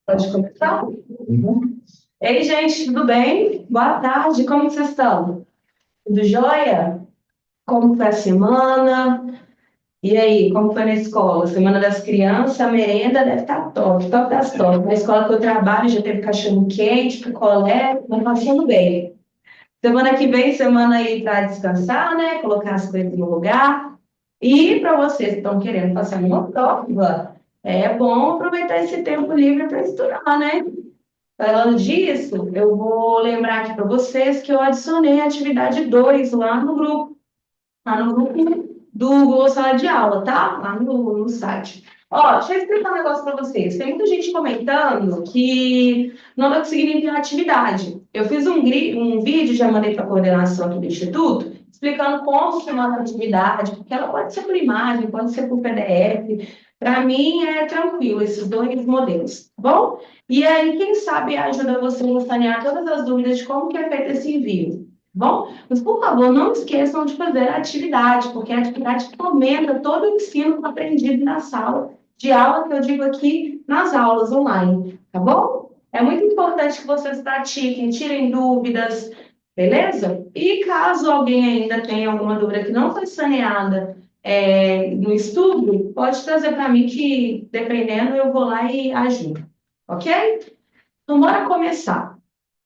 Pode começar? Ei, gente, tudo bem? Boa tarde, como vocês estão? Tudo jóia? Como foi a semana? E aí, como foi na escola? Semana das crianças, a merenda deve estar top, top das top. Na escola que eu trabalho já teve cachorro quente, picolé, mas passando bem. Semana que vem, semana aí para descansar, né? Colocar as coisas no lugar. E para vocês que estão querendo passar uma prova, é bom aproveitar esse tempo livre para estudar, né? Falando disso, eu vou lembrar aqui para vocês que eu adicionei a atividade 2 lá no grupo do Google Sala de Aula, tá? Lá no site. Ó, deixa eu explicar um negócio para vocês. Tem muita gente comentando que não está conseguindo enviar atividade. Eu fiz um vídeo, já mandei para a coordenação aqui do Instituto, explicando como se manda a atividade, porque ela pode ser por imagem, pode ser por PDF. Para mim é tranquilo esses dois modelos, tá bom? E aí, quem sabe ajuda você a sanear todas as dúvidas de como que é feito esse envio. Bom, mas por favor, não esqueçam de fazer a atividade, porque a atividade fomenta todo o ensino aprendido na sala de aula, que eu digo aqui nas aulas online, tá bom? É muito importante que vocês pratiquem, tirem dúvidas, beleza? E caso alguém ainda tenha alguma dúvida que não foi saneada no estudo, pode trazer para mim que, dependendo, eu vou lá e ajudo, ok? Então, bora começar.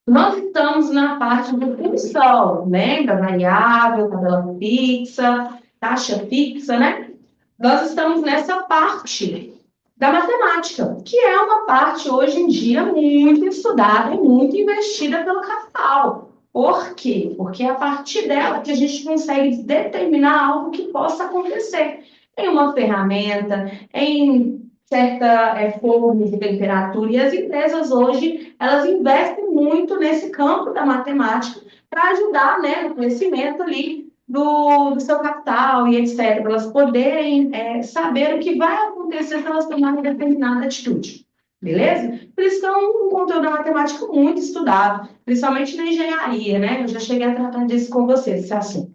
Nós estamos na parte de função, lembra? Variável, tabela fixa, taxa fixa, né? Nós estamos nessa parte da matemática, que é uma parte hoje em dia muito estudada e muito investida pelo capital. Por quê? Porque é a partir dela que a gente consegue determinar algo que possa acontecer em uma ferramenta, em certa forma de temperatura. E as empresas hoje, elas investem muito nesse campo da matemática para ajudar, né, no conhecimento ali do seu capital e etc., para elas poderem saber o que vai acontecer se elas tomarem determinada atitude. Beleza? Por isso que é um conteúdo da matemática muito estudado, principalmente na engenharia, né? Eu já cheguei a tratar disso com vocês, esse assunto.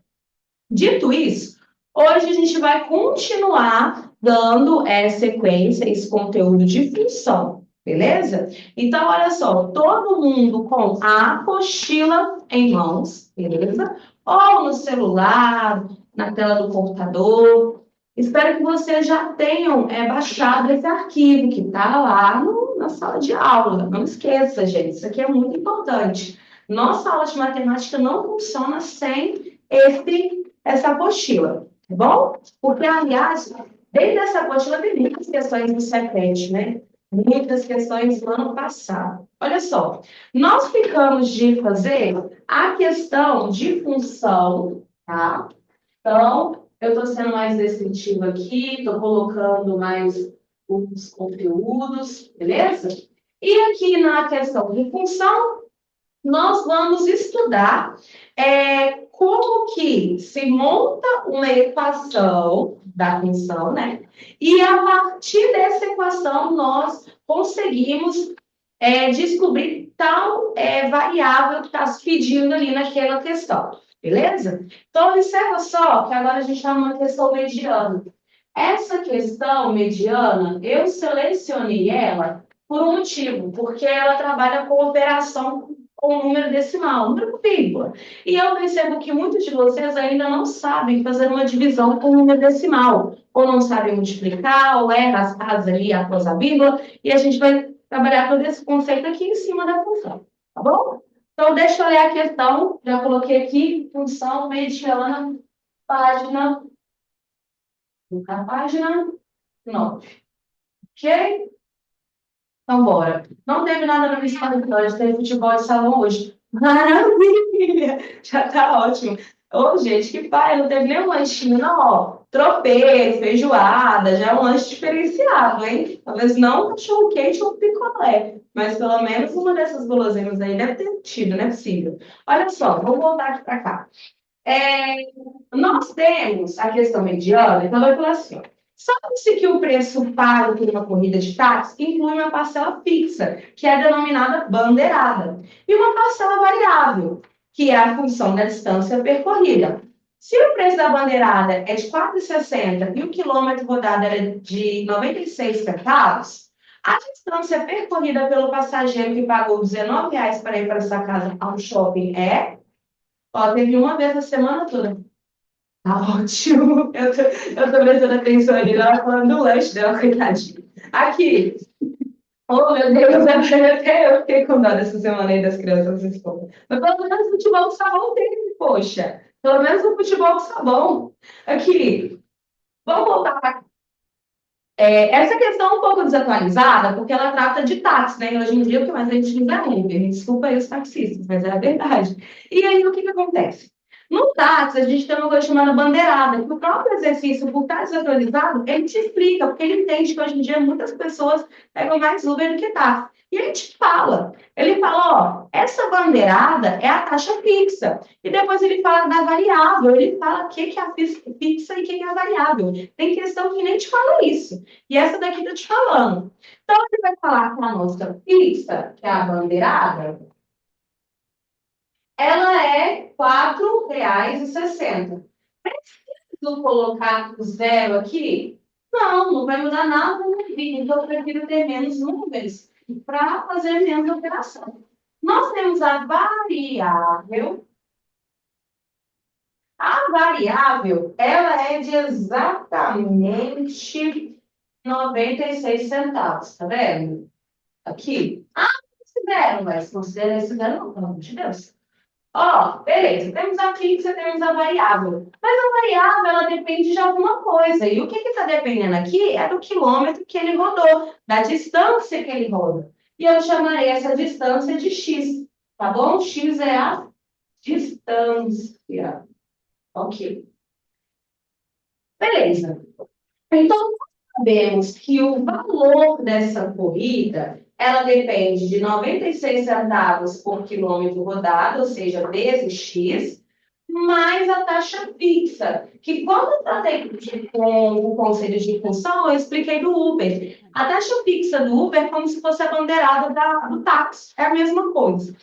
Dito isso, hoje a gente vai continuar dando sequência, esse conteúdo de função, beleza? Então, olha só, todo mundo com a apostila em mãos, beleza? Ou no celular, na tela do computador. Espero que vocês já tenham baixado esse arquivo que está lá na sala de aula. Não esqueça, gente, isso aqui é muito importante. Nossa aula de matemática não funciona sem essa apostila, tá bom? Porque, aliás, dentro dessa apostila tem muitas questões do CEPET, né? Muitas questões do ano passado. Olha só, nós ficamos de fazer a questão de função, tá? Então, eu estou sendo mais descritiva aqui, estou colocando mais os conteúdos, beleza? E aqui na questão de função, nós vamos estudar como que se monta uma equação da função, né? E a partir dessa equação nós conseguimos descobrir tal variável que está se pedindo ali naquela questão, beleza? Então, observa só que agora a gente está numa questão mediana. Essa questão mediana, eu selecionei ela por um motivo, porque ela trabalha com operação com número decimal, número com vírgula. E eu percebo que muitos de vocês ainda não sabem fazer uma divisão com número decimal, ou não sabem multiplicar, ou erra as casas ali após a vírgula, e a gente vai trabalhar todo esse conceito aqui em cima da função, tá bom? Então, deixa eu ler a questão, já coloquei aqui, função mediana, página, na página 9. Ok? Então, bora. Não teve nada na minha escola de hoje, teve futebol de salão hoje. Maravilha! Já tá ótimo. Ô, gente, que pai, não teve nenhum lanchinho, não, ó. Tropeiro, feijoada, já é um lanche diferenciado, hein? Talvez não um cachorro quente ou um picolé, mas pelo menos uma dessas guloseimas aí deve ter tido, não é possível. Olha só, vamos voltar aqui para cá. Nós temos a questão mediana, então vai falar assim, ó. Sabe-se que o preço pago por uma corrida de táxi inclui uma parcela fixa, que é denominada bandeirada, e uma parcela variável, que é a função da distância percorrida. Se o preço da bandeirada é de 4,60 e o quilômetro rodado é de 96 centavos, A distância percorrida pelo passageiro que pagou R$ 19 para ir para essa casa ao shopping é? Ó, teve uma vez na semana toda. Tá ótimo. Eu tô prestando atenção ali, ela falando do lanche dela, coitadinha. Aqui. Oh, meu Deus, até eu fiquei com dó dessa semana aí das crianças na escola. Mas pelo menos o futebol com sabão teve, poxa. Pelo menos o futebol com sabão. Aqui, vamos voltar para essa questão é um pouco desatualizada, porque ela trata de táxi, né? E hoje em dia o que mais a gente usa é Uber. Me desculpa aí os taxistas, mas é a verdade. E aí o que acontece? No táxi, a gente tem uma coisa chamada bandeirada, que o próprio exercício, por estar desatualizado, ele te explica, porque ele entende que hoje em dia muitas pessoas pegam mais Uber do que táxi. E ele te fala. Ele fala, ó, essa bandeirada é a taxa fixa. E depois ele fala da variável, ele fala o que é a fixa e o que é a variável. Tem questão que nem te fala isso. E essa daqui está te falando. Então, ele vai falar que a nossa fixa, que é a bandeirada, ela é R$ 4,60. Preciso colocar o zero aqui? Não, não vai mudar nada na minha vida. Então, eu prefiro ter menos números para fazer menos operação. Nós temos a variável. A variável, ela é de exatamente 96 centavos, tá vendo? Aqui. Ah, consideram, mas considera esse zero não, pelo amor de Deus. Ó, beleza, temos a fixa, temos a variável. Mas a variável, ela depende de alguma coisa. E o que está dependendo aqui é do quilômetro que ele rodou, da distância que ele roda. E eu chamarei essa distância de x, tá bom? X é a distância. Ok. Beleza. Então, nós sabemos que o valor dessa corrida, ela depende de 96 centavos por quilômetro rodado, ou seja, vezes X, mais a taxa fixa, que quando eu tratei com o conselho de função, eu expliquei do Uber. A taxa fixa do Uber é como se fosse a bandeirada do táxi, é a mesma coisa.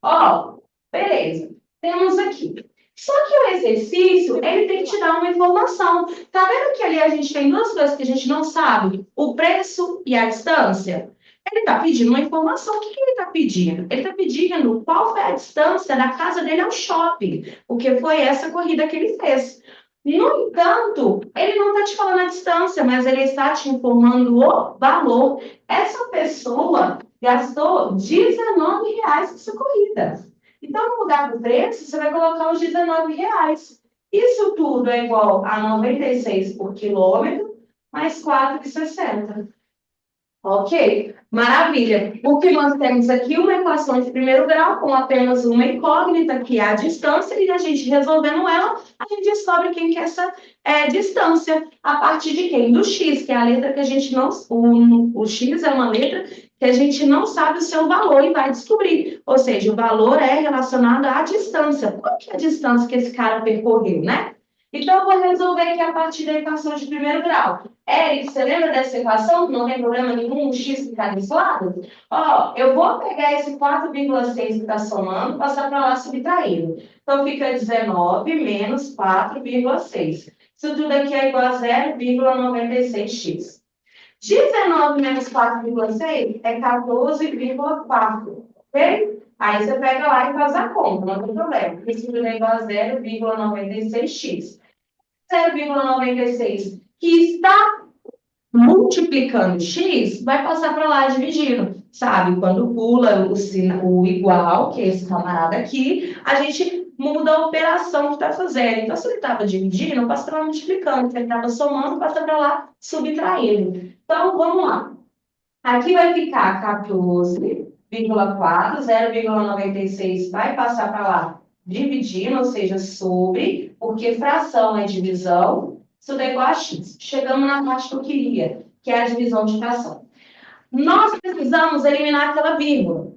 Ó, beleza. Temos aqui. Só que o exercício, ele tem que te dar uma informação. Tá vendo que ali a gente tem duas coisas que a gente não sabe? O preço e a distância. Ele está pedindo uma informação. O que ele está pedindo? Ele está pedindo qual foi a distância da casa dele ao shopping, porque foi essa corrida que ele fez. No entanto, ele não está te falando a distância, mas ele está te informando o valor. Essa pessoa gastou R$ 19 nessa corrida. Então, no lugar do preço, você vai colocar os R$ 19. Isso tudo é igual a 96 por quilômetro, mais 4,60. Ok? Maravilha. O que nós temos aqui, uma equação de primeiro grau com apenas uma incógnita, que é a distância, e a gente resolvendo ela, a gente descobre quem que é essa distância. A partir de quem? Do x, que é a letra que a gente não... O x é uma letra que a gente não sabe o seu valor e vai descobrir. Ou seja, o valor é relacionado à distância. Qual que é a distância que esse cara percorreu, né? Então, eu vou resolver aqui a partir da equação de primeiro grau. Eric, você lembra dessa equação? Não tem problema nenhum, o x ficar desse lado? Ó, eu vou pegar esse 4,6 que está somando, passar para lá subtraindo. Então, fica 19 menos 4,6. Isso tudo aqui é igual a 0,96x. 19 menos 4,6 é 14,4, ok? Aí você pega lá e faz a conta, não tem problema. Isso tudo é igual a 0,96x. 0,96 que está multiplicando x, vai passar para lá dividindo, sabe? Quando pula o igual, que é esse camarada aqui, a gente muda a operação que está fazendo. Então, se ele estava dividindo, passa para lá multiplicando. Se ele estava somando, passa para lá subtraindo. Então, vamos lá. Aqui vai ficar 14,4, 0,96 vai passar para lá dividindo, ou seja, sobre, porque fração é divisão, isso dá igual a x. Chegamos na parte que eu queria, que é a divisão de fração. Nós precisamos eliminar aquela vírgula.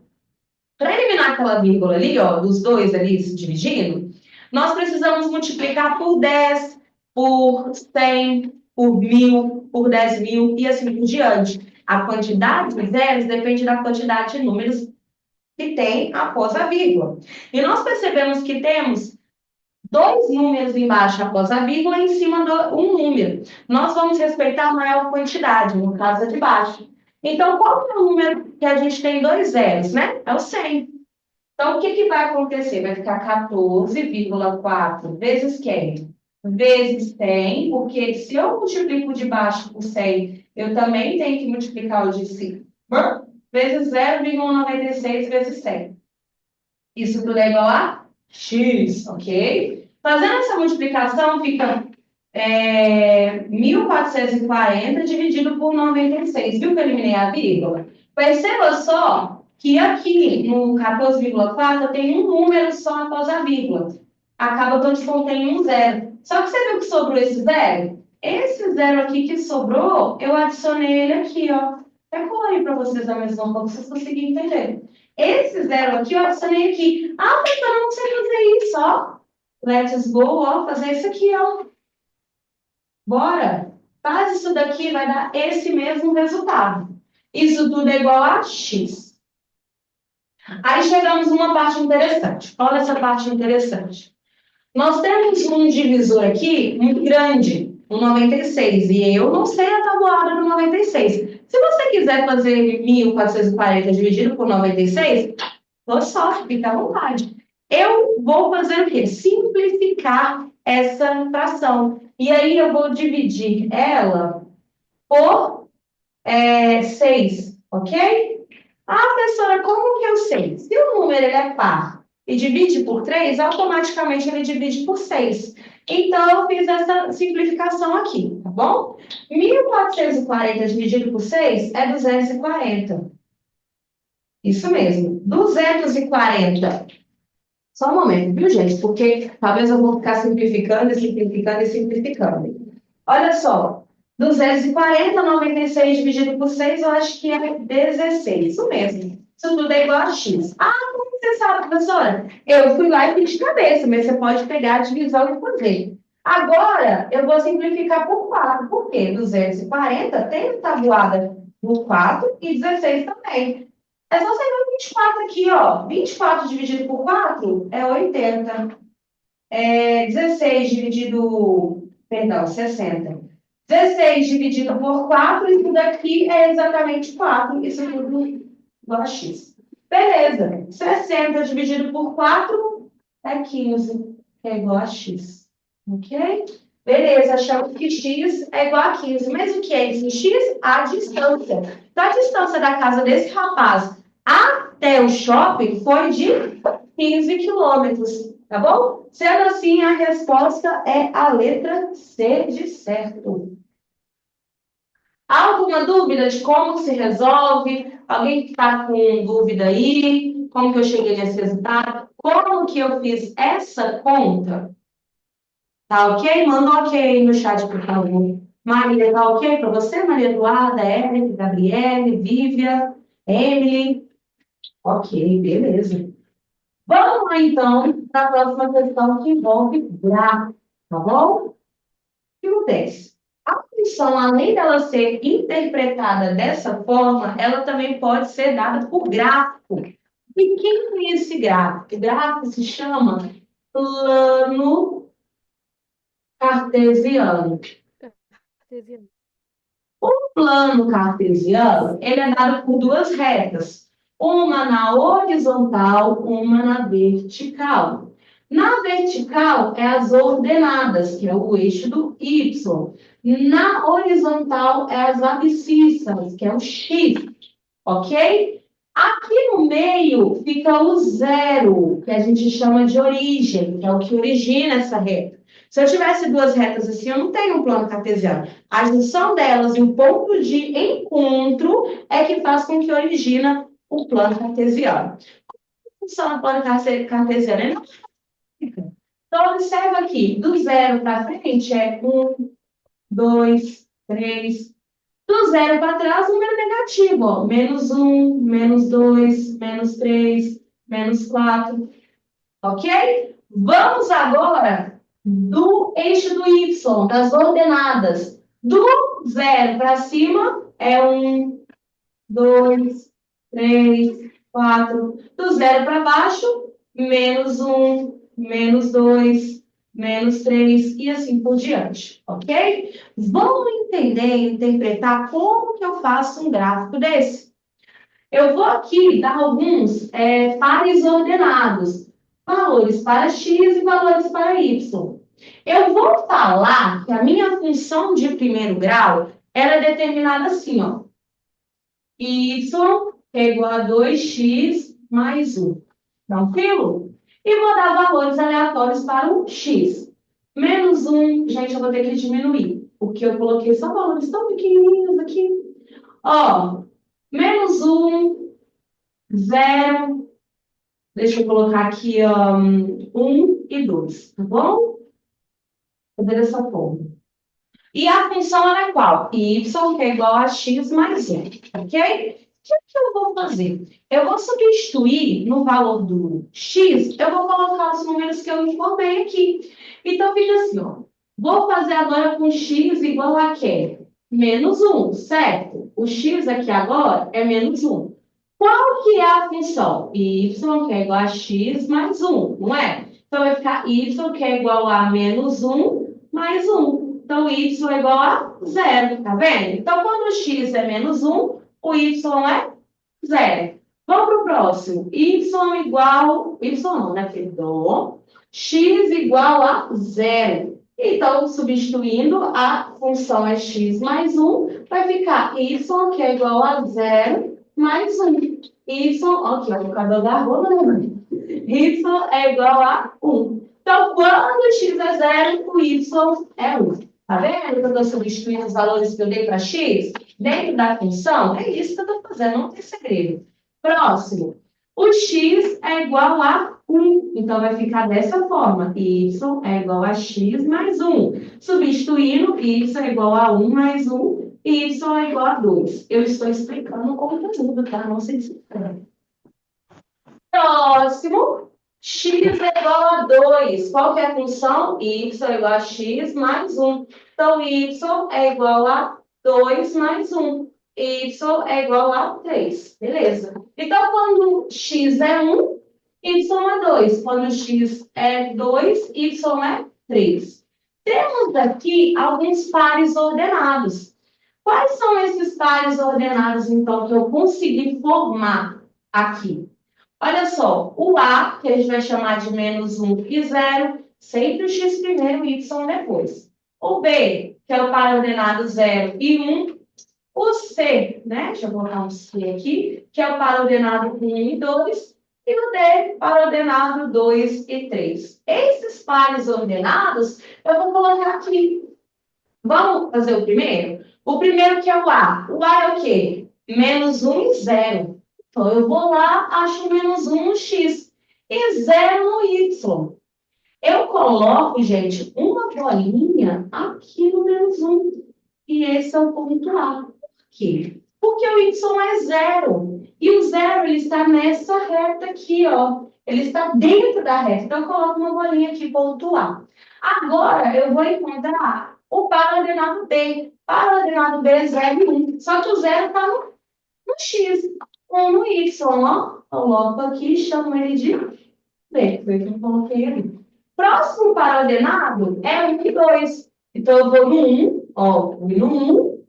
Para eliminar aquela vírgula ali, ó, dos dois ali se dividindo, nós precisamos multiplicar por 10, por 100, por 1.000, por 10.000 e assim por diante. A quantidade de zeros depende da quantidade de números que tem após a vírgula. E nós percebemos que temos dois números embaixo após a vírgula e em cima um número. Nós vamos respeitar a maior quantidade, no caso a de baixo. Então, qual que é o número que a gente tem dois zeros, né? É o 100. Então, o que que vai acontecer? Vai ficar 14,4 vezes quem? Vezes 100, porque se eu multiplico o de baixo por 100, eu também tenho que multiplicar o de cima, vezes 0,96 vezes 100. Isso tudo é igual a x, ok? Fazendo essa multiplicação, fica 1.440 dividido por 96. Viu que eu eliminei a vírgula? Perceba só que aqui no 14,4 tem um número só após a vírgula. Acaba que contém um zero. Só que você viu que sobrou esse zero? Esse zero aqui que sobrou, eu adicionei ele aqui, ó. É aí para vocês a mesma forma, para vocês conseguirem entender. Esse zero aqui, eu adicionei aqui. Ah, mas eu não sei fazer isso, ó. Let's go, ó, fazer isso aqui, ó. Bora! Faz isso daqui, vai dar esse mesmo resultado. Isso tudo é igual a x. Aí chegamos numa parte interessante. Olha essa parte interessante. Nós temos um divisor aqui muito grande, o 96, e eu não sei a tabuada do 96. Se você quiser fazer 1.440 dividido por 96, boa sorte, fica à vontade. Eu vou fazer o quê? Simplificar essa fração. E aí eu vou dividir ela por 6, ok? Ah, professora, como que eu sei? Se o número ele é par e divide por 3, automaticamente ele divide por 6. Então, eu fiz essa simplificação aqui, tá bom? 1.440 dividido por 6 é 240. Isso mesmo, 240. Só um momento, viu, gente? Porque talvez eu vou ficar simplificando, e simplificando e simplificando. Olha só, 240, 96 dividido por 6, eu acho que é 16. Isso mesmo. Isso tudo é igual a x. Ah, como você sabe, professora? Eu fui lá e fiz de cabeça, mas você pode pegar a divisão e fazer. Agora, eu vou simplificar por 4. Por quê? 240 tem tabuada por 4 e 16 também. É só você ver o 24 aqui, ó. 24 dividido por 4 é 80. 16 dividido, perdão, 60. 16 dividido por 4, isso daqui é exatamente 4. Isso tudo igual a x. Beleza. 60 dividido por 4 é 15, que é igual a x. Ok? Beleza, achamos que x é igual a 15. Mas o que é esse x? A distância. Então, a distância da casa desse rapaz até o shopping foi de 15 quilômetros, tá bom? Sendo assim, a resposta é a letra C de certo. Há alguma dúvida de como se resolve? Alguém que está com dúvida aí? Como que eu cheguei nesse resultado? Como que eu fiz essa conta? Tá ok? Manda um ok no chat, por favor. Maria, tá ok para você? Maria Eduarda, Eric, Gabriele, Vívia, Emily. Ok, beleza. Vamos lá, então, para a próxima questão que envolve gráfico, tá bom? O que acontece? A função, além dela ser interpretada dessa forma, ela também pode ser dada por gráfico. E quem é esse gráfico? O gráfico se chama plano cartesiano. Cartesiano. O plano cartesiano, ele é dado por duas retas, uma na horizontal, uma na vertical. Na vertical é as ordenadas, que é o eixo do y. Na horizontal é as abscissas, que é o x, ok? Aqui no meio fica o zero, que a gente chama de origem, que é o que origina essa reta. Se eu tivesse duas retas assim, eu não tenho um plano cartesiano. A junção delas e o ponto de encontro é que faz com que origina o plano cartesiano. Como funciona o plano cartesiano? Ele não fica. Então, observa aqui, do zero para frente é 1, 2, 3. Do zero para trás, número negativo, ó. Menos 1, menos 2, menos 3, menos 4. Ok? Vamos agora do eixo do Y, das ordenadas. Do zero para cima é 1, 2, 3, 4. Do zero para baixo, menos 1, menos 2, menos 3 e assim por diante, ok? Vamos entender e interpretar como que eu faço um gráfico desse. Eu vou aqui dar alguns pares ordenados, valores para x e valores para y. Eu vou falar que a minha função de primeiro grau ela é determinada assim, ó. Y é igual a 2x mais 1. Tranquilo? E vou dar valores aleatórios para o x. Menos 1, gente, eu vou ter que diminuir. Porque eu coloquei só valores tão pequenininhos aqui. Ó, menos 1, 0. Deixa eu colocar aqui 1 e 2, tá bom? Vou fazer dessa forma. E a função ela é qual? Y, que é igual a x mais 1, ok? O que eu vou fazer? Eu vou substituir no valor do x, eu vou colocar os números que eu informei aqui. Então, fica assim, ó. Vou fazer agora com x igual a quê? Menos 1, certo? O x aqui agora é menos 1. Qual que é a função? Y, que é igual a x mais 1, não é? Então, vai ficar y, que é igual a menos 1 mais 1. Então, y é igual a 0, tá vendo? Então, quando o x é menos 1, o y é 0. Vamos para o próximo. Y igual... Y não, né, perdão. X igual a 0. Então, substituindo, a função é x mais 1, vai ficar y, que é igual a 0, mais 1. Y, aqui, ó, o cabelo da roda, né, mãe? Y é igual a 1. Então, quando x é 0, o y é 1. Tá vendo que eu estou substituindo os valores que eu dei para x? Dentro da função, é isso que eu estou fazendo, não tem segredo. Próximo. O x é igual a 1. Então, vai ficar dessa forma. Y é igual a x mais 1. Substituindo, y é igual a 1 mais 1. E y é igual a 2. Eu estou explicando o conteúdo, tá? Não se desespere. Próximo. X é igual a 2. Qual que é a função? Y é igual a x mais 1. Então, y é igual a 2 mais 1. Y é igual a 3. Beleza. Então, quando x é 1, y é 2. Quando x é 2, y é 3. Temos aqui alguns pares ordenados. Quais são esses pares ordenados, então, que eu consegui formar aqui? Olha só, o A, que a gente vai chamar de menos 1 e 0, sempre o x primeiro e y depois. O B, que é o par ordenado 0 e 1. O C, né? Deixa eu botar um C aqui, que é o par ordenado 1 e 2. E o D, par ordenado 2 e 3. Esses pares ordenados, eu vou colocar aqui. Vamos fazer o primeiro? O primeiro que é o A. O A é o quê? Menos 1 e 0. Então, eu vou lá, acho menos 1 no X e 0 no Y. Eu coloco, gente, uma bolinha aqui no menos 1. E esse é o ponto A. Por quê? Porque o Y é 0. E o 0, ele está nessa reta aqui, ó. Ele está dentro da reta. Então, eu coloco uma bolinha aqui, ponto A. Agora, eu vou encontrar o par ordenado B. Par ordenado B é 0 e 1. Só que o 0 está no X. 1 no Y, ó. Coloco aqui e chamo ele de B. Foi o que eu coloquei ali. Próximo par ordenado é 1 e 2. Então, eu vou no 1, ó. Vou no 1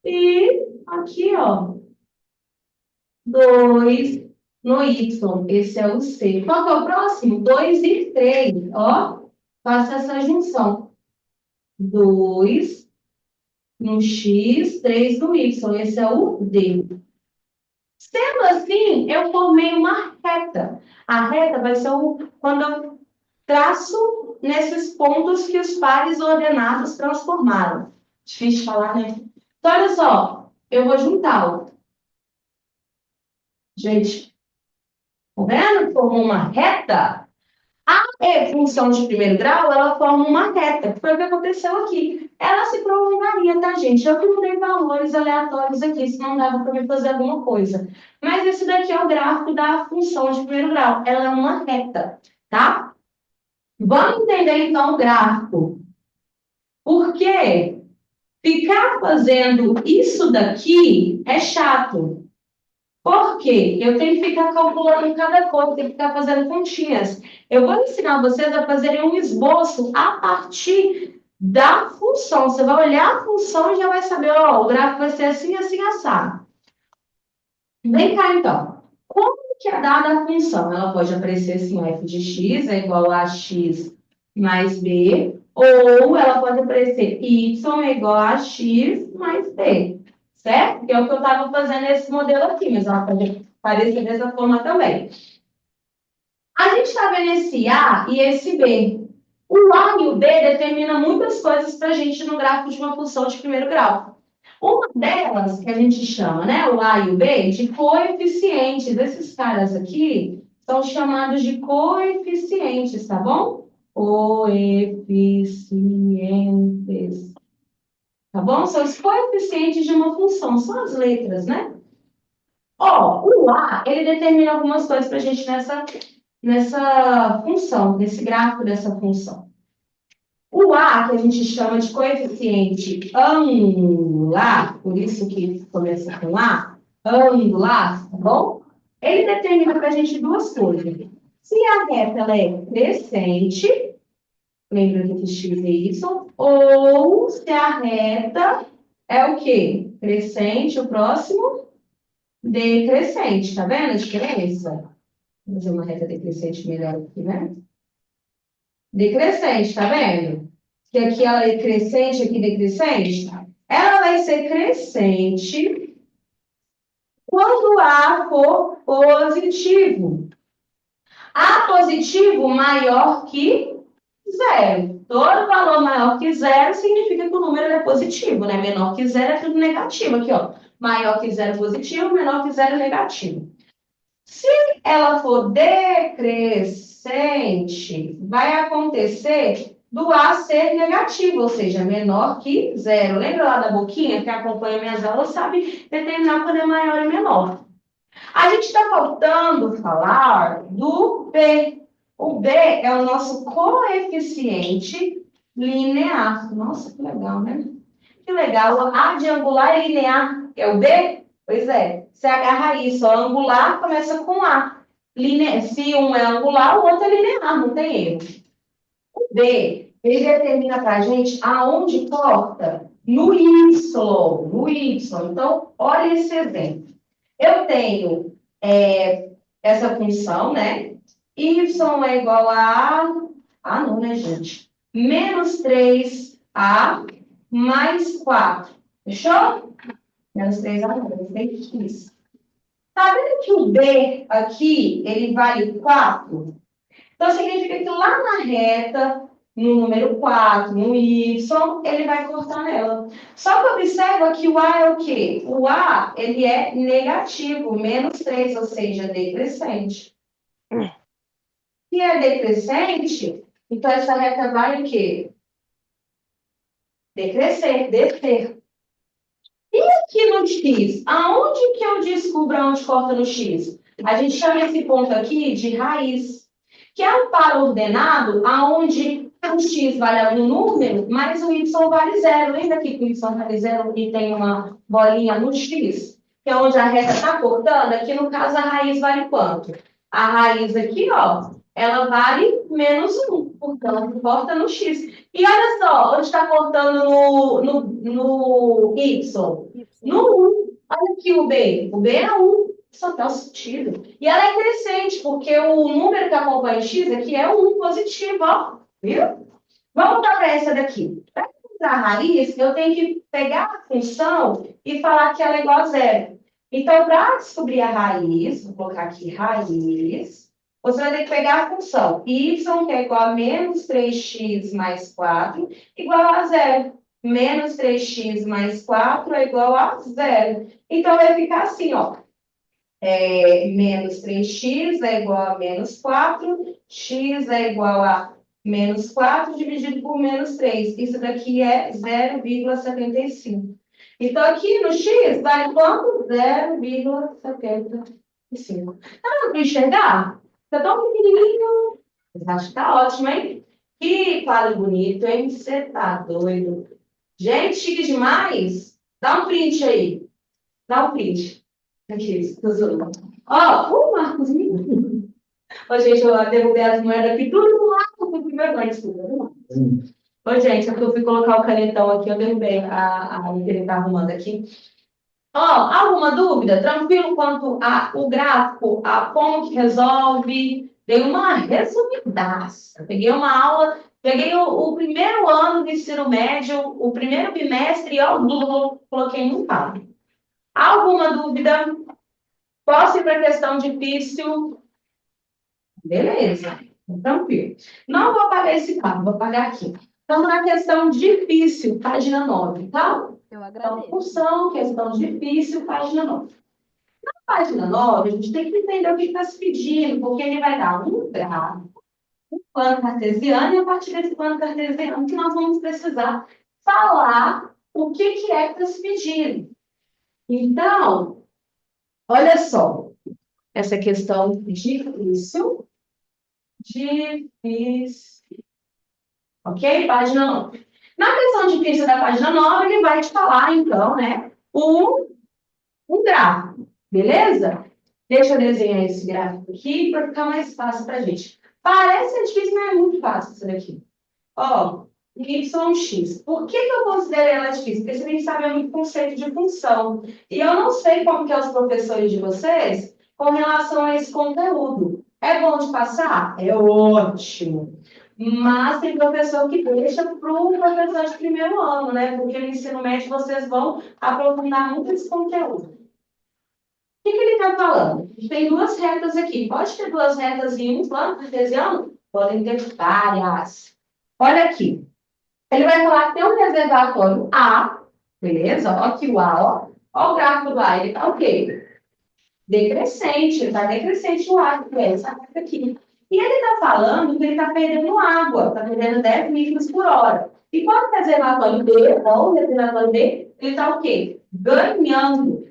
e aqui, ó. 2 no Y. Esse é o C. Qual que é o próximo? 2 e 3, ó. Faça essa junção. 2 no X, 3 no Y. Esse é o D. Sendo assim, eu formei uma reta. A reta vai ser quando eu traço nesses pontos que os pares ordenados transformaram. Difícil de falar, né? Então, olha só. Eu vou juntar, ó. Gente, tá vendo? Formou uma reta. A função de primeiro grau, ela forma uma reta, que foi o que aconteceu aqui. Ela se prolongaria, tá, gente? Eu que mudei valores aleatórios aqui, senão dava para me fazer alguma coisa. Mas esse daqui é o gráfico da função de primeiro grau. Ela é uma reta, tá? Vamos entender, então, o gráfico. Porque ficar fazendo isso daqui é chato. Por quê? Eu tenho que ficar calculando cada coisa, tenho que ficar fazendo continhas. Eu vou ensinar vocês a fazerem um esboço a partir da função. Você vai olhar a função e já vai saber, ó, o gráfico vai ser assim, assim, assado. Vem cá, então. Como que é dada a função? Ela pode aparecer assim, f de x é igual a x mais b, ou ela pode aparecer y é igual a x mais b, certo? Que é o que eu estava fazendo nesse modelo aqui, mas ela pode aparecer dessa forma também. A gente está vendo esse A e esse B. O A e o B determinam muitas coisas para a gente no gráfico de uma função de primeiro grau. Uma delas, que a gente chama, né, o A e o B, de coeficientes. Esses caras aqui são chamados de coeficientes, tá bom? Coeficientes. Tá bom? São os coeficientes de uma função, são as letras, né? Ó, o A, ele determina algumas coisas para a gente nessa função, nesse gráfico dessa função. O A, que a gente chama de coeficiente angular, por isso que começa com A, angular, tá bom? Ele determina para a gente duas coisas. Se a reta ela é crescente, lembra que x é y, ou se a reta é o quê? Crescente, o próximo, decrescente, tá vendo a diferença? Vou fazer uma reta decrescente melhor aqui, né? Decrescente, tá vendo? Que aqui ela é crescente, aqui decrescente. Ela vai ser crescente quando A for positivo. A positivo maior que zero. Todo valor maior que zero significa que o número é positivo, né? Menor que zero é tudo negativo. Aqui, ó. Maior que zero positivo, menor que zero negativo. Se ela for decrescente, vai acontecer do A ser negativo, ou seja, menor que zero. Lembra lá da boquinha que acompanha minhas aulas, sabe determinar quando é maior e menor. A gente está faltando falar do B. O B é o nosso coeficiente linear. Nossa, que legal, né? Que legal. A de angular e linear é o B? Pois é. Você agarra isso. Ó, angular começa com A. Se um é angular, o outro é linear, não tem erro. O B, ele determina para a gente aonde corta no Y. No Y. Então, olha esse exemplo. Eu tenho essa função, né? Y é igual a... Ah, não, né, gente? Menos 3A mais 4. Fechou? Menos 3A, menos 3x. Tá vendo que o B aqui, ele vale 4? Então, significa que lá na reta, no número 4, no Y, ele vai cortar nela. Só que observa que o A é o quê? O A, ele é negativo, menos 3, ou seja, decrescente. Se é decrescente, então essa reta vai o quê? Decrescer, descer. E aqui no X? Aonde que eu descubro aonde corta no X? A gente chama esse ponto aqui de raiz, que é um par ordenado aonde o X vale algum número, mas o Y vale zero. Lembra que o Y vale zero e tem uma bolinha no X? Que é onde a reta está cortando? Aqui no caso a raiz vale quanto? A raiz aqui, ó, ela vale menos 1, portanto, corta no X. E olha só, onde está cortando no Y? No 1. Olha aqui o B. O B é 1. Só está o sentido. E ela é crescente, porque o número que acompanha o X aqui é 1 positivo, ó. Viu? Vamos voltar para essa daqui. Para encontrar a raiz, eu tenho que pegar a função e falar que ela é igual a zero. Então, para descobrir a raiz, vou colocar aqui raiz, você vai ter que pegar a função y, que é igual a menos 3x mais 4, igual a zero. Menos 3x mais 4 é igual a zero. Então, vai ficar assim, ó. Menos 3x é igual a menos 4, x é igual a menos 4 dividido por menos 3. Isso daqui é 0,75. Então, aqui no x, vale quanto? 0,75. Tá dando para enxergar? Tá tão pequenininho. Mas acho que tá ótimo, hein? Que quadro bonito, hein? Você tá doido. Gente, chique demais. Dá um print aí. Dá um print. Aqui, tô zoando. Ó, o Marcos. Ô, gente, eu derrubei as moedas aqui, tudo no lado do primeiro banho, desculpa. Ô, gente, é porque eu fui colocar o canetão aqui, eu derrubei a que ele tá arrumando aqui. Ó, alguma dúvida? Tranquilo quanto o gráfico, a como que resolve? Dei uma resumidaça. Peguei uma aula, peguei o primeiro ano do ensino médio, o primeiro bimestre, e ó, coloquei em um quadro. Alguma dúvida? Posso ir para a questão difícil? Beleza, tranquilo. Não vou apagar esse quadro, vou apagar aqui. Estamos na questão difícil, página 9, tá? Eu Então, agradeço. função, questão difícil, página 9. Página 9, a gente tem que entender o que está se pedindo, porque ele vai dar um gráfico, um plano cartesiano, e a partir desse plano cartesiano que nós vamos precisar falar o que é que está se pedindo. Então, olha só, essa questão difícil, ok? Página 9. Na questão difícil da página 9, ele vai te falar, então, né, um gráfico, beleza? Deixa eu desenhar esse gráfico aqui para ficar mais fácil para a gente. Parece difícil, mas é muito fácil isso daqui. Ó, y(x). Por que eu considero ela difícil? Porque você tem que saber muito conceito de função. E eu não sei como que é os professores de vocês com relação a esse conteúdo. É bom de passar? É ótimo. Mas tem professor que deixa para o professor de primeiro ano, né? Porque no ensino médio vocês vão aprofundar muito esse conteúdo. O que ele está falando? A gente tem duas retas aqui. Pode ter duas retas em um plano cartesiano? Podem ter várias. Olha aqui. Ele vai falar que tem um reservatório A, beleza? Ó, aqui o A, ó. Ó o gráfico do A, ele está o quê? Decrescente, está decrescente o A, que é essa reta aqui. E ele está falando que ele está perdendo água, está perdendo 10 litros por hora. E quando o reservatório B, ó, o reservatório B, ele está o quê? Ganhando.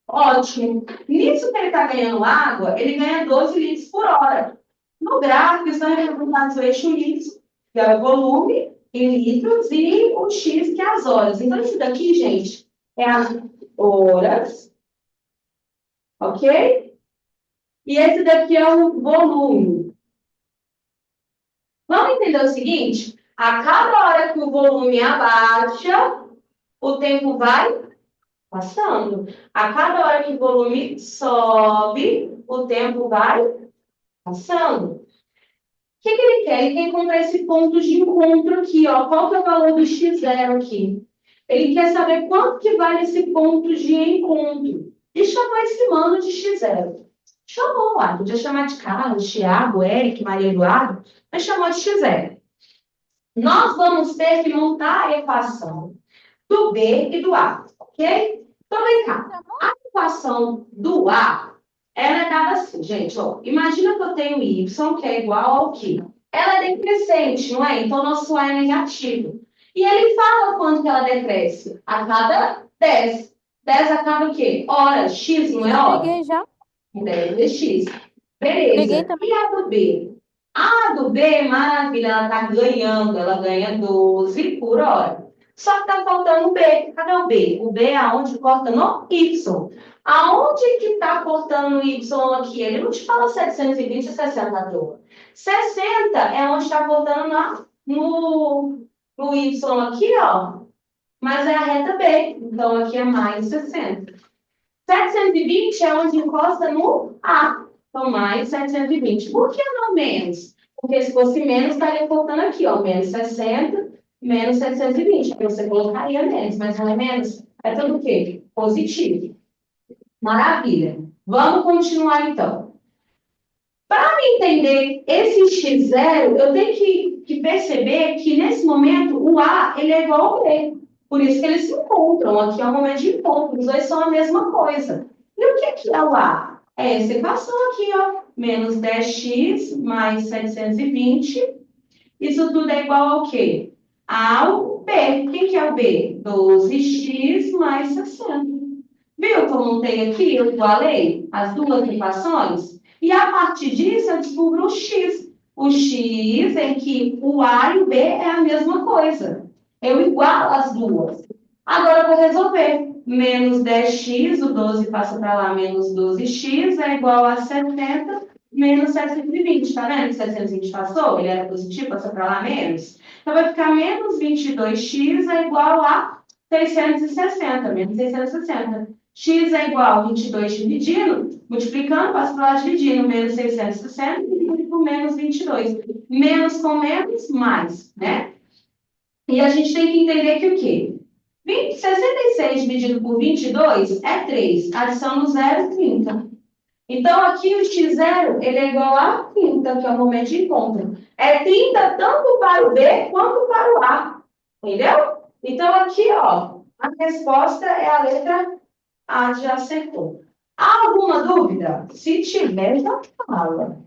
Ótimo. Nisso que ele está ganhando água, ele ganha 12 litros por hora. No gráfico, estão representados o eixo litros, que é o volume, em litros, e o X, que é as horas. Então, isso daqui, gente, é as horas, ok? E esse daqui é o volume. Vamos entender o seguinte? A cada hora que o volume abaixa, o tempo vai passando. A cada hora que o volume sobe, o tempo vai passando. O que ele quer? Ele quer encontrar esse ponto de encontro aqui, ó. Qual que é o valor do x0 aqui? Ele quer saber quanto que vale esse ponto de encontro. E chamou esse mano de x0. Chamou lá, podia chamar de Carlos, Thiago, Eric, Maria Eduardo, mas chamou de x0. Nós vamos ter que montar a equação do B e do A, ok? Então, vem cá. A equação do A, ela é dada assim, gente, ó. Imagina que eu tenho y, que é igual ao quê? Ela é decrescente, não é? Então, nosso A é negativo. E ele fala quanto que ela decresce? A cada 10. 10 a cada o quê? Hora. X, não é Já hora? peguei já. 10 é X. Peguei Beleza. também. E a do B? A do B, maravilha, ela está ganhando. Ela ganha 12 por hora. Só que está faltando o B. Cadê o B? O B é aonde corta no Y. Aonde que está cortando no Y aqui? Ele não te fala 720 e 60 à toa. 60 é onde está cortando no Y aqui, ó. Mas é a reta B. Então, aqui é mais 60. 720 é onde encosta no A. Então, mais 720. Por que não menos? Porque se fosse menos, estaria cortando aqui, ó. Menos 60, menos 720. Aí você colocaria menos, mas não é menos. É tudo o quê? Positivo. Maravilha. Vamos continuar, então. Para me entender esse x0, eu tenho que perceber que, nesse momento, o A ele é igual ao B. Por isso que eles se encontram. Aqui é o momento de encontro. Os dois são a mesma coisa. E o que é o A? É essa equação aqui, ó. Menos 10x mais 720. Isso tudo é igual ao quê? Ao B. Quem que é o B? 12x mais 60. Viu que eu montei aqui? Eu igualei as duas equações? E a partir disso, eu descubro o x. O x em que o A e o B é a mesma coisa. Eu igualo as duas. Agora eu vou resolver. menos 10x, o 12 passa para lá, menos 12x, é igual a 70 menos 720. Tá vendo que 720 passou? Ele era positivo, passou para lá, menos. Então, vai ficar menos 22x é igual a 660, menos 660. X é igual a 22 dividindo, multiplicando, passo para lá dividindo, menos 660 dividido por menos 22. Menos com menos, mais, né? E a gente tem que entender que o quê? 66 dividido por 22 é 3. Adição no zero, 30. Então, aqui o x0 ele é igual a 30, que é o momento de encontro. É 30 tanto para o B quanto para o A. Entendeu? Então, aqui, ó, a resposta é a letra A, já acertou. Há alguma dúvida? Se tiver, já fala.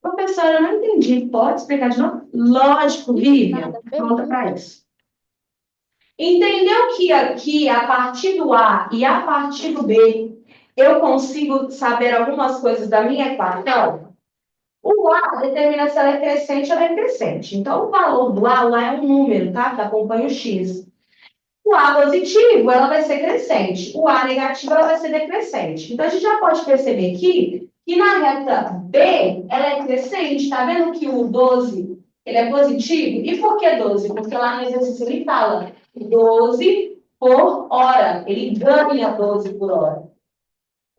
Professora, eu não entendi. Pode explicar de novo? Lógico, Vivian. Nada, Conta para pergunta. isso. Entendeu que aqui, a partir do A e a partir do B, eu consigo saber algumas coisas da minha equação? O A determina se ela é crescente ou decrescente. Então, o valor do A lá é um número, tá? Que acompanha o X. O A positivo, ela vai ser crescente. O A negativo, ela vai ser decrescente. Então, a gente já pode perceber aqui que na reta B, ela é crescente. Tá vendo que o 12, ele é positivo? E por que 12? Porque lá no exercício ele fala 12 por hora. Ele ganha 12 por hora.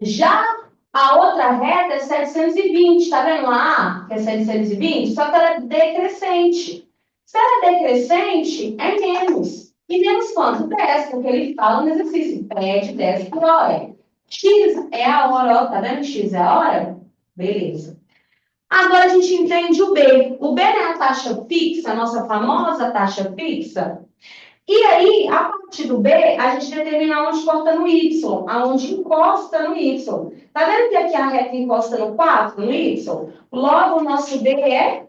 Já a outra reta é 720. Tá vendo lá? Que é 720? Só que ela é decrescente. Se ela é decrescente, é menos. E menos quanto? 10, porque ele fala no exercício, pede 10 por hora. X é a hora, ó, tá vendo? X é a hora? Beleza. Agora a gente entende o B. O B não é a taxa fixa, a nossa famosa taxa fixa. E aí, a partir do B, a gente determina onde corta no Y, aonde encosta no Y. Tá vendo que aqui a reta encosta no 4, no Y? Logo, o nosso B é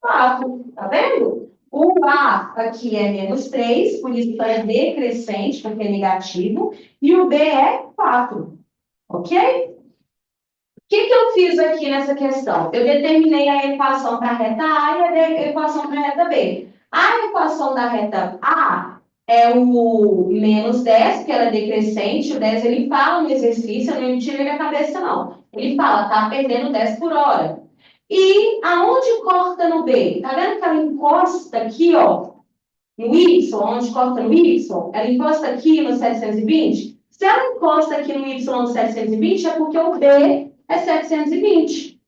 4, tá vendo? O A aqui é menos 3, por isso é decrescente, porque é negativo, e o B é 4, ok? O que eu fiz aqui nessa questão? Eu determinei a equação para a reta A e a equação para a reta B. A equação da reta A é o menos 10, que ela é decrescente, o 10 ele fala no exercício, eu não tirei minha cabeça não. Ele fala, tá perdendo 10 por hora. E aonde corta no B? Tá vendo que ela encosta aqui, ó, no Y, onde corta no Y? Ela encosta aqui no 720? Se ela encosta aqui no Y no 720, é porque o B é 720.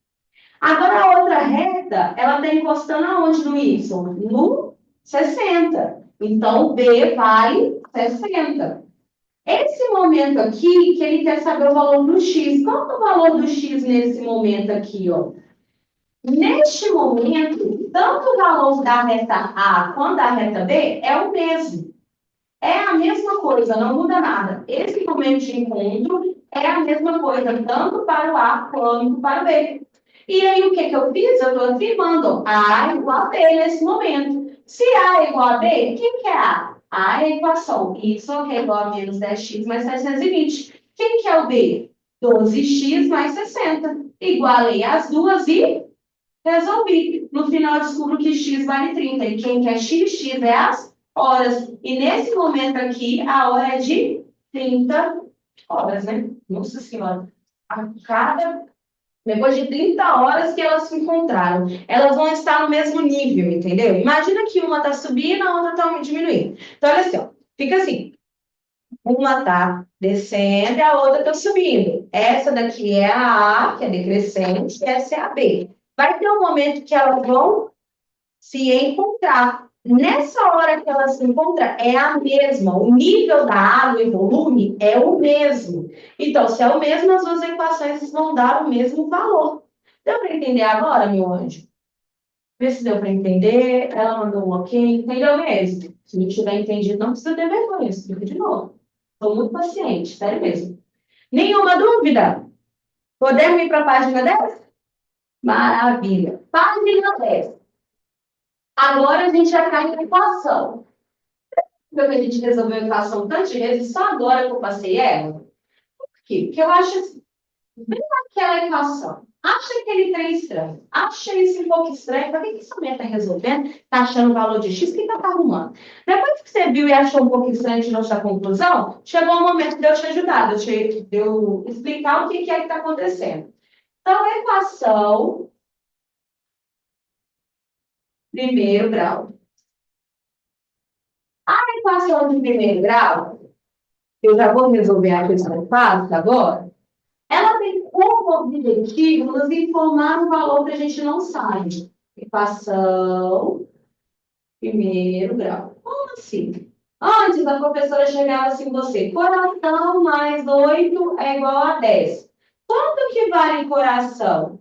Agora, a outra reta, ela está encostando aonde no Y? No 60. Então, o B vale 60. Esse momento aqui, que ele quer saber o valor do X. Qual é o valor do X nesse momento aqui, ó? Neste momento, tanto o valor da reta A quanto da reta B é o mesmo. É a mesma coisa, não muda nada. Esse momento de encontro é a mesma coisa, tanto para o A quanto para o B. E aí, o que eu fiz? Eu estou afirmando A é igual a B nesse momento. Se A é igual a B, o que é A? A é a equação y, que é igual a menos 10x mais 720. O que é o B? 12x mais 60. Igualei as duas e resolvi. No final, eu descubro que x vale 30. E quem quer x? X é as horas. E nesse momento aqui, a hora é de 30 horas, né? Nossa Senhora. A cada... Depois de 30 horas que elas se encontraram. Elas vão estar no mesmo nível, entendeu? Imagina que uma está subindo, a outra está diminuindo. Então, olha assim, ó. Fica assim. Uma está descendo e a outra está subindo. Essa daqui é a A, que é decrescente, e essa é a B. Vai ter um momento que elas vão se encontrar. Nessa hora que elas se encontram, é a mesma. O nível da água e volume é o mesmo. Então, se é o mesmo, as duas equações vão dar o mesmo valor. Deu para entender agora, meu anjo? Vê se deu para entender. Ela mandou um ok. Entendeu mesmo? Se não tiver entendido, não precisa ter vergonha. Explica de novo. Estou muito paciente, sério mesmo. Nenhuma dúvida? Podemos ir para a página 10? Maravilha. Página 10. Agora a gente já cai na equação. Porque a gente resolveu a equação tantas vezes, só agora que eu passei ela. Por quê? Porque eu acho assim, Aquela equação. Acha aquele trem estranho. Acha isso um pouco estranho. Para que essa mulher está resolvendo? Está achando o valor de X? O que está arrumando? Depois que você viu e achou um pouco estranho de nossa conclusão, chegou o momento de eu te ajudar, de eu explicar o que é que está acontecendo. Então, a equação, primeiro grau. A equação de primeiro grau, eu já vou resolver a questão fácil agora. Ela tem como objetivo nos informar um valor que a gente não sabe. Equação, primeiro grau. Como assim? Antes, a professora chegava assim, você, coração mais 8 é igual a 10. Quanto que vale coração?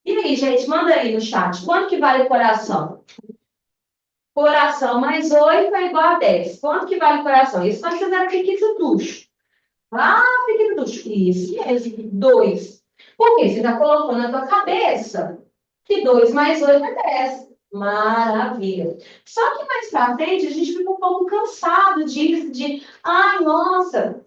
E aí, gente, manda aí no chat. Quanto que vale coração? Coração mais 8 é igual a 10. Quanto que vale coração? Isso nós fizemos aqui de tucho. Ah, pequeno tucho. Isso mesmo, 2. Por quê? Você está colocando na tua cabeça que 2 mais 8 é 10. Maravilha. Só que mais pra frente a gente fica um pouco cansado disso, ai, nossa,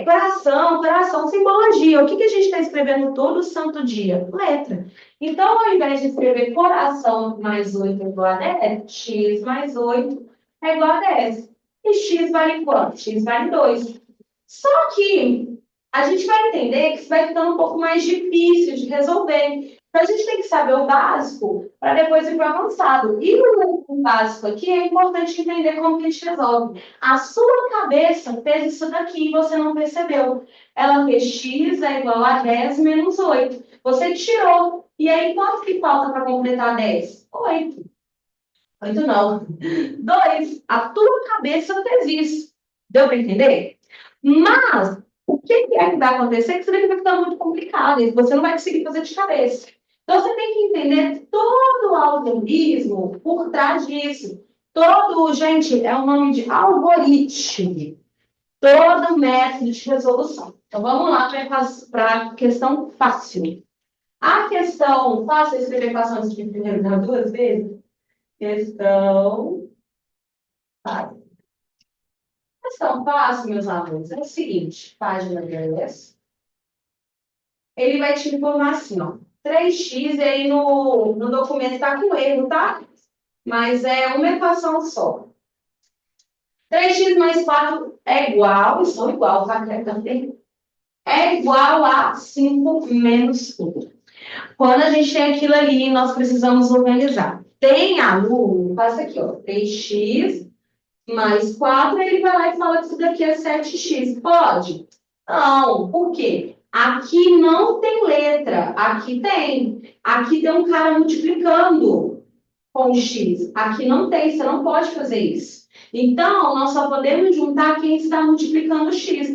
coração, simbologia. O que a gente está escrevendo todo santo dia? Letra. Então, ao invés de escrever coração mais 8 é igual a 10, x mais 8 é igual a 10. E x vale quanto? X vale 2. Só que a gente vai entender que isso vai ficando um pouco mais difícil de resolver. Então, a gente tem que saber o básico para depois ir para o avançado. E o básico aqui é importante entender como que a gente resolve. A sua cabeça fez isso daqui e você não percebeu. Ela fez x é igual a 10 menos 8. Você tirou. E aí, quanto que falta para completar 10? 8. 8 não. 2. A tua cabeça fez isso. Deu para entender? Mas, o que é que vai acontecer? Que isso daqui vai ficar muito complicado. E você não vai conseguir fazer de cabeça. Então, você tem que entender todo o algoritmo por trás disso. Todo, gente, é o nome de algoritmo. Todo método de resolução. Então, vamos lá para a questão fácil. A questão fácil, eu escrevi equações de primeiro grau 2 vezes. Questão fácil. Questão fácil, meus alunos, é o seguinte, página 10. Ele vai te informar assim, ó, 3x, e aí no documento está com erro, tá? Mas é uma equação só. 3x mais 4 é igual, são igual, tá? É igual a 5 menos 1. Quando a gente tem aquilo ali, nós precisamos organizar. Tem aluno, faz aqui, ó, 3x mais 4, ele vai lá e fala que isso daqui é 7x. Pode? Não. Por quê? Aqui não tem letra. Aqui tem. Aqui tem um cara multiplicando com x. Aqui não tem. Você não pode fazer isso. Então, nós só podemos juntar quem está multiplicando x.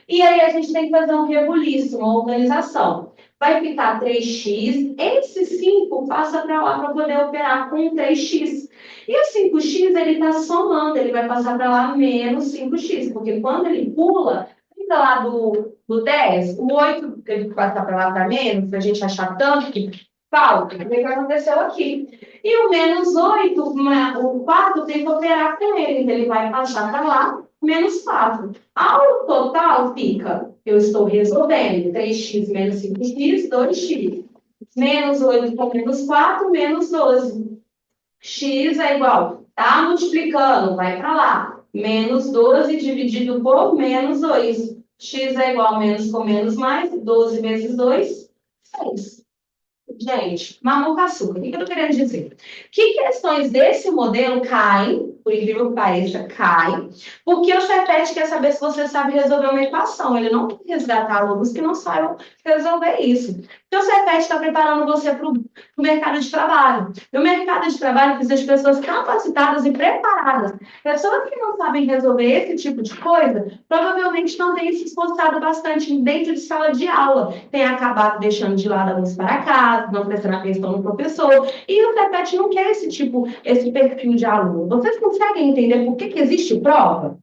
E aí, a gente tem que fazer um rebuliço, uma organização. Vai ficar 3x. Esse 5 passa para lá para poder operar com 3x. E o 5x, ele está somando, ele vai passar para lá menos 5x, porque quando ele pula, fica lá do 10, o 8 teve que passar para lá para menos, para a gente achar tanto que falta. O que aconteceu aqui? E o menos 8, o 4 tem que operar com ele, então ele vai passar para lá, menos 4. Ao total fica, eu estou resolvendo, 3x menos 5x, 2x. Menos 8 com menos 4, menos 12. X é igual, tá multiplicando, vai para lá. Menos 12 dividido por menos 2. X é igual a menos com menos mais, 12 vezes 2, 6. Gente, mamão com açúcar. O que eu estou querendo dizer? Que questões desse modelo caem, por incrível que pareça, caem, porque o Cefet quer saber se você sabe resolver uma equação. Ele não quer resgatar alunos que não saibam resolver isso. Porque o Cefet está preparando você para o mercado de trabalho. E o mercado de trabalho precisa de pessoas capacitadas e preparadas. Pessoas que não sabem resolver esse tipo de coisa, provavelmente não têm se esforçado bastante dentro de sala de aula. Tem acabado deixando de lado alunos para casa, não prestando atenção no professor. E o Cefet não quer esse perfil de aluno. Vocês conseguem entender por que existe prova?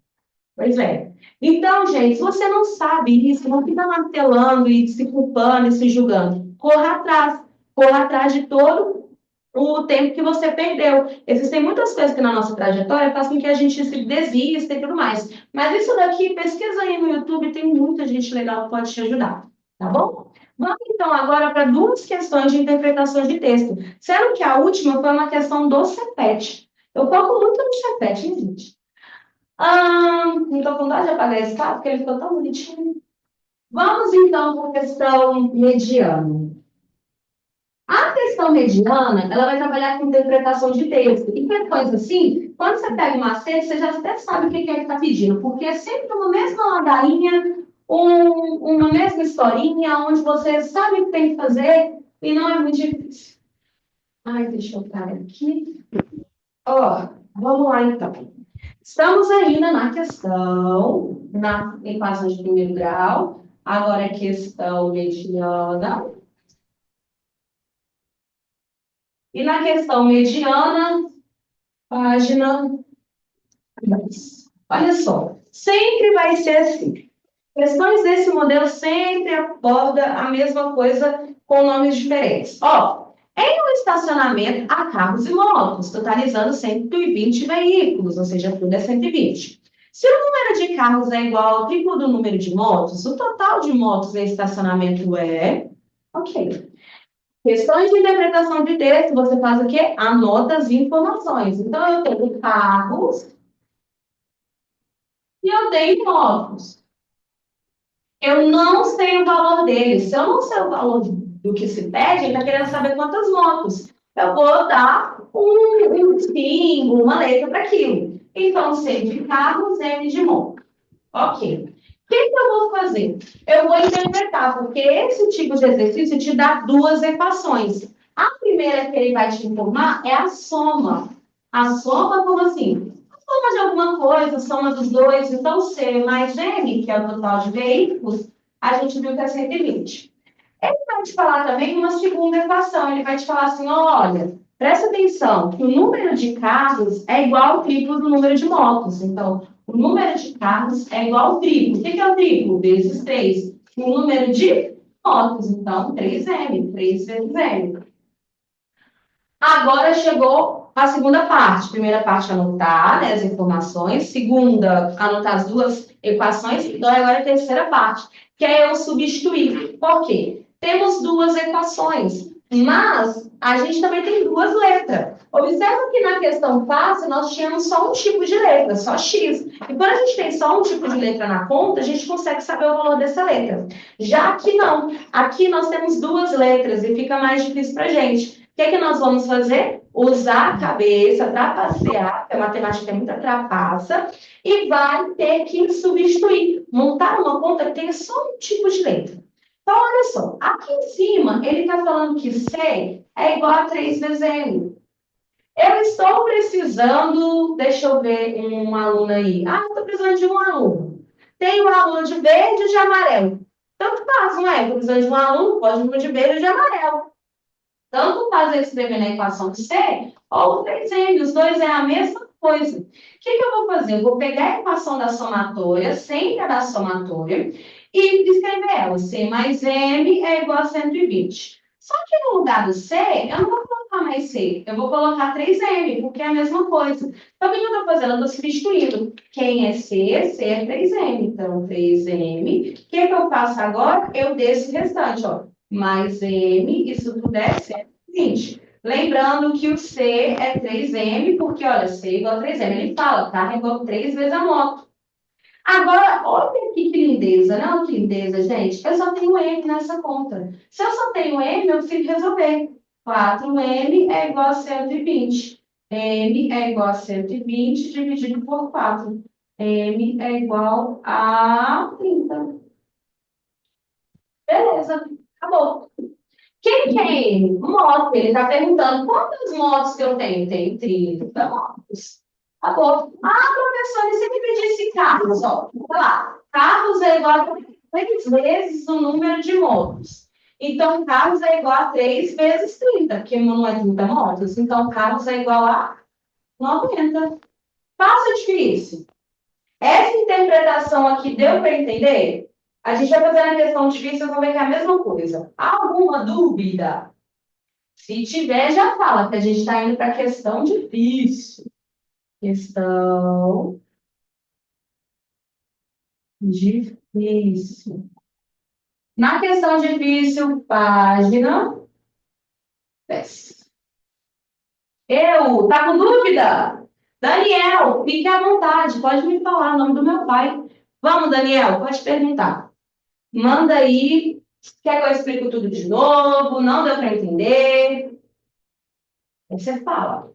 Pois é. Então, gente, se você não sabe isso, não fica martelando e se culpando e se julgando. Corra atrás. Corra atrás de todo o tempo que você perdeu. Existem muitas coisas que na nossa trajetória fazem com que a gente se desista e tudo mais. Mas isso daqui, pesquisa aí no YouTube, tem muita gente legal que pode te ajudar. Tá bom? Vamos então agora para duas questões de interpretação de texto, sendo que a última foi uma questão do CEPET. Eu foco muito no CEPET, hein, gente? Não estou com vontade de apagar esse quadro, porque ele ficou tão bonitinho. Vamos então para a questão mediana. A questão mediana, ela vai trabalhar com interpretação de texto. E questões assim, quando você pega uma macete, você já até sabe o que é que está pedindo, porque é sempre uma mesma ladainha, uma mesma historinha, onde você sabe o que tem que fazer e não é muito difícil. Ai, deixa eu parar aqui. Ó, vamos lá então. Estamos ainda na questão, na equação de primeiro grau, agora é questão mediana. E na questão mediana, página 10. Olha só, sempre vai ser assim. Questões desse modelo sempre aborda a mesma coisa com nomes diferentes. Ó, em um estacionamento há carros e motos, totalizando 120 veículos, ou seja, tudo é 120. Se o número de carros é igual ao triplo do número de motos, o total de motos em estacionamento é... Ok. Questões de interpretação de texto, você faz o quê? Anota as informações. Então, eu tenho carros e eu tenho motos. Eu não sei o valor deles. Se eu não sei o valor do que se pede, ele está querendo saber quantas motos. Eu vou dar um símbolo, uma letra para aquilo. Então, C de carros, M de moto. Ok. O que eu vou fazer? Eu vou interpretar, porque esse tipo de exercício te dá duas equações. A primeira que ele vai te informar é a soma. A soma, como assim? A soma de alguma coisa, a soma dos dois. Então, C mais M, que é o total de veículos, a gente viu que é 120. Ele vai te falar também uma segunda equação. Ele vai te falar assim, olha, presta atenção, que o número de carros é igual ao triplo do número de motos. Então, o número de carros é igual ao triplo. O que é o triplo? Vezes 3. O número de motos, então, 3M, 3 vezes M. Agora chegou a segunda parte. Primeira parte, anotar, né, as informações. Segunda, anotar as duas equações. Então, agora a terceira parte, que é eu substituir. Por quê? Temos duas equações, mas a gente também tem duas letras. Observa que na questão fácil nós tínhamos só um tipo de letra, só X. E quando a gente tem só um tipo de letra na conta, a gente consegue saber o valor dessa letra. Já aqui não. Aqui nós temos duas letras e fica mais difícil para a gente. O que é que nós vamos fazer? Usar a cabeça, trapacear, porque a matemática é muita trapaça, e vai ter que substituir, montar uma conta que tenha só um tipo de letra. Então, olha só, aqui em cima, ele está falando que C é igual a 3 vezes M. Eu estou precisando, deixa eu ver um aluno aí. Eu estou precisando de um aluno. Tem um aluno de verde e de amarelo. Tanto faz, não é? Estou precisando de um aluno, pode vir de verde e de amarelo. Tanto faz eu escrever na equação de C ou 3M, os dois é a mesma coisa. O que eu vou fazer? Eu vou pegar a equação da somatória, sempre a da somatória, e escrever ela. C mais M é igual a 120. Só que no lugar do C, eu não vou colocar mais C, eu vou colocar 3M, porque é a mesma coisa. Então, o que eu estou fazendo? Eu estou substituindo. Quem é C? C é 3M. Então, 3M. O que eu faço agora? Eu desço o restante, ó mais M, isso tudo é 120. Lembrando que o C é 3M, porque, olha, C é igual a 3M. Ele fala, tá? É igual a 3 vezes a moto. Agora, olha aqui que lindeza, né? Olha que lindeza, gente. Eu só tenho M nessa conta. Se eu só tenho M, eu preciso resolver. 4M é igual a 120. M é igual a 120 dividido por 4. M é igual a 30. Beleza, acabou. Quem tem moto? Ele está perguntando quantas motos que eu tenho? Tenho 30 motos. Tá bom. Professor, e se me pedisse carros? Ó, olha lá. Carros é igual a 3 vezes o número de motos. Então, carros é igual a 3 vezes 30, porque não é 30 motos. Então, carros é igual a 90. Fácil ou difícil? Essa interpretação aqui deu para entender? A gente vai fazer a questão difícil, eu vou ver que é a mesma coisa. Alguma dúvida? Se tiver, já fala que a gente está indo para a questão difícil. Questão difícil. Na questão difícil, página 10. Tá com dúvida? Daniel, fique à vontade, pode me falar o nome do meu pai. Vamos, Daniel, pode perguntar. Manda aí. Quer que eu explique tudo de novo? Não deu para entender? Aí você fala.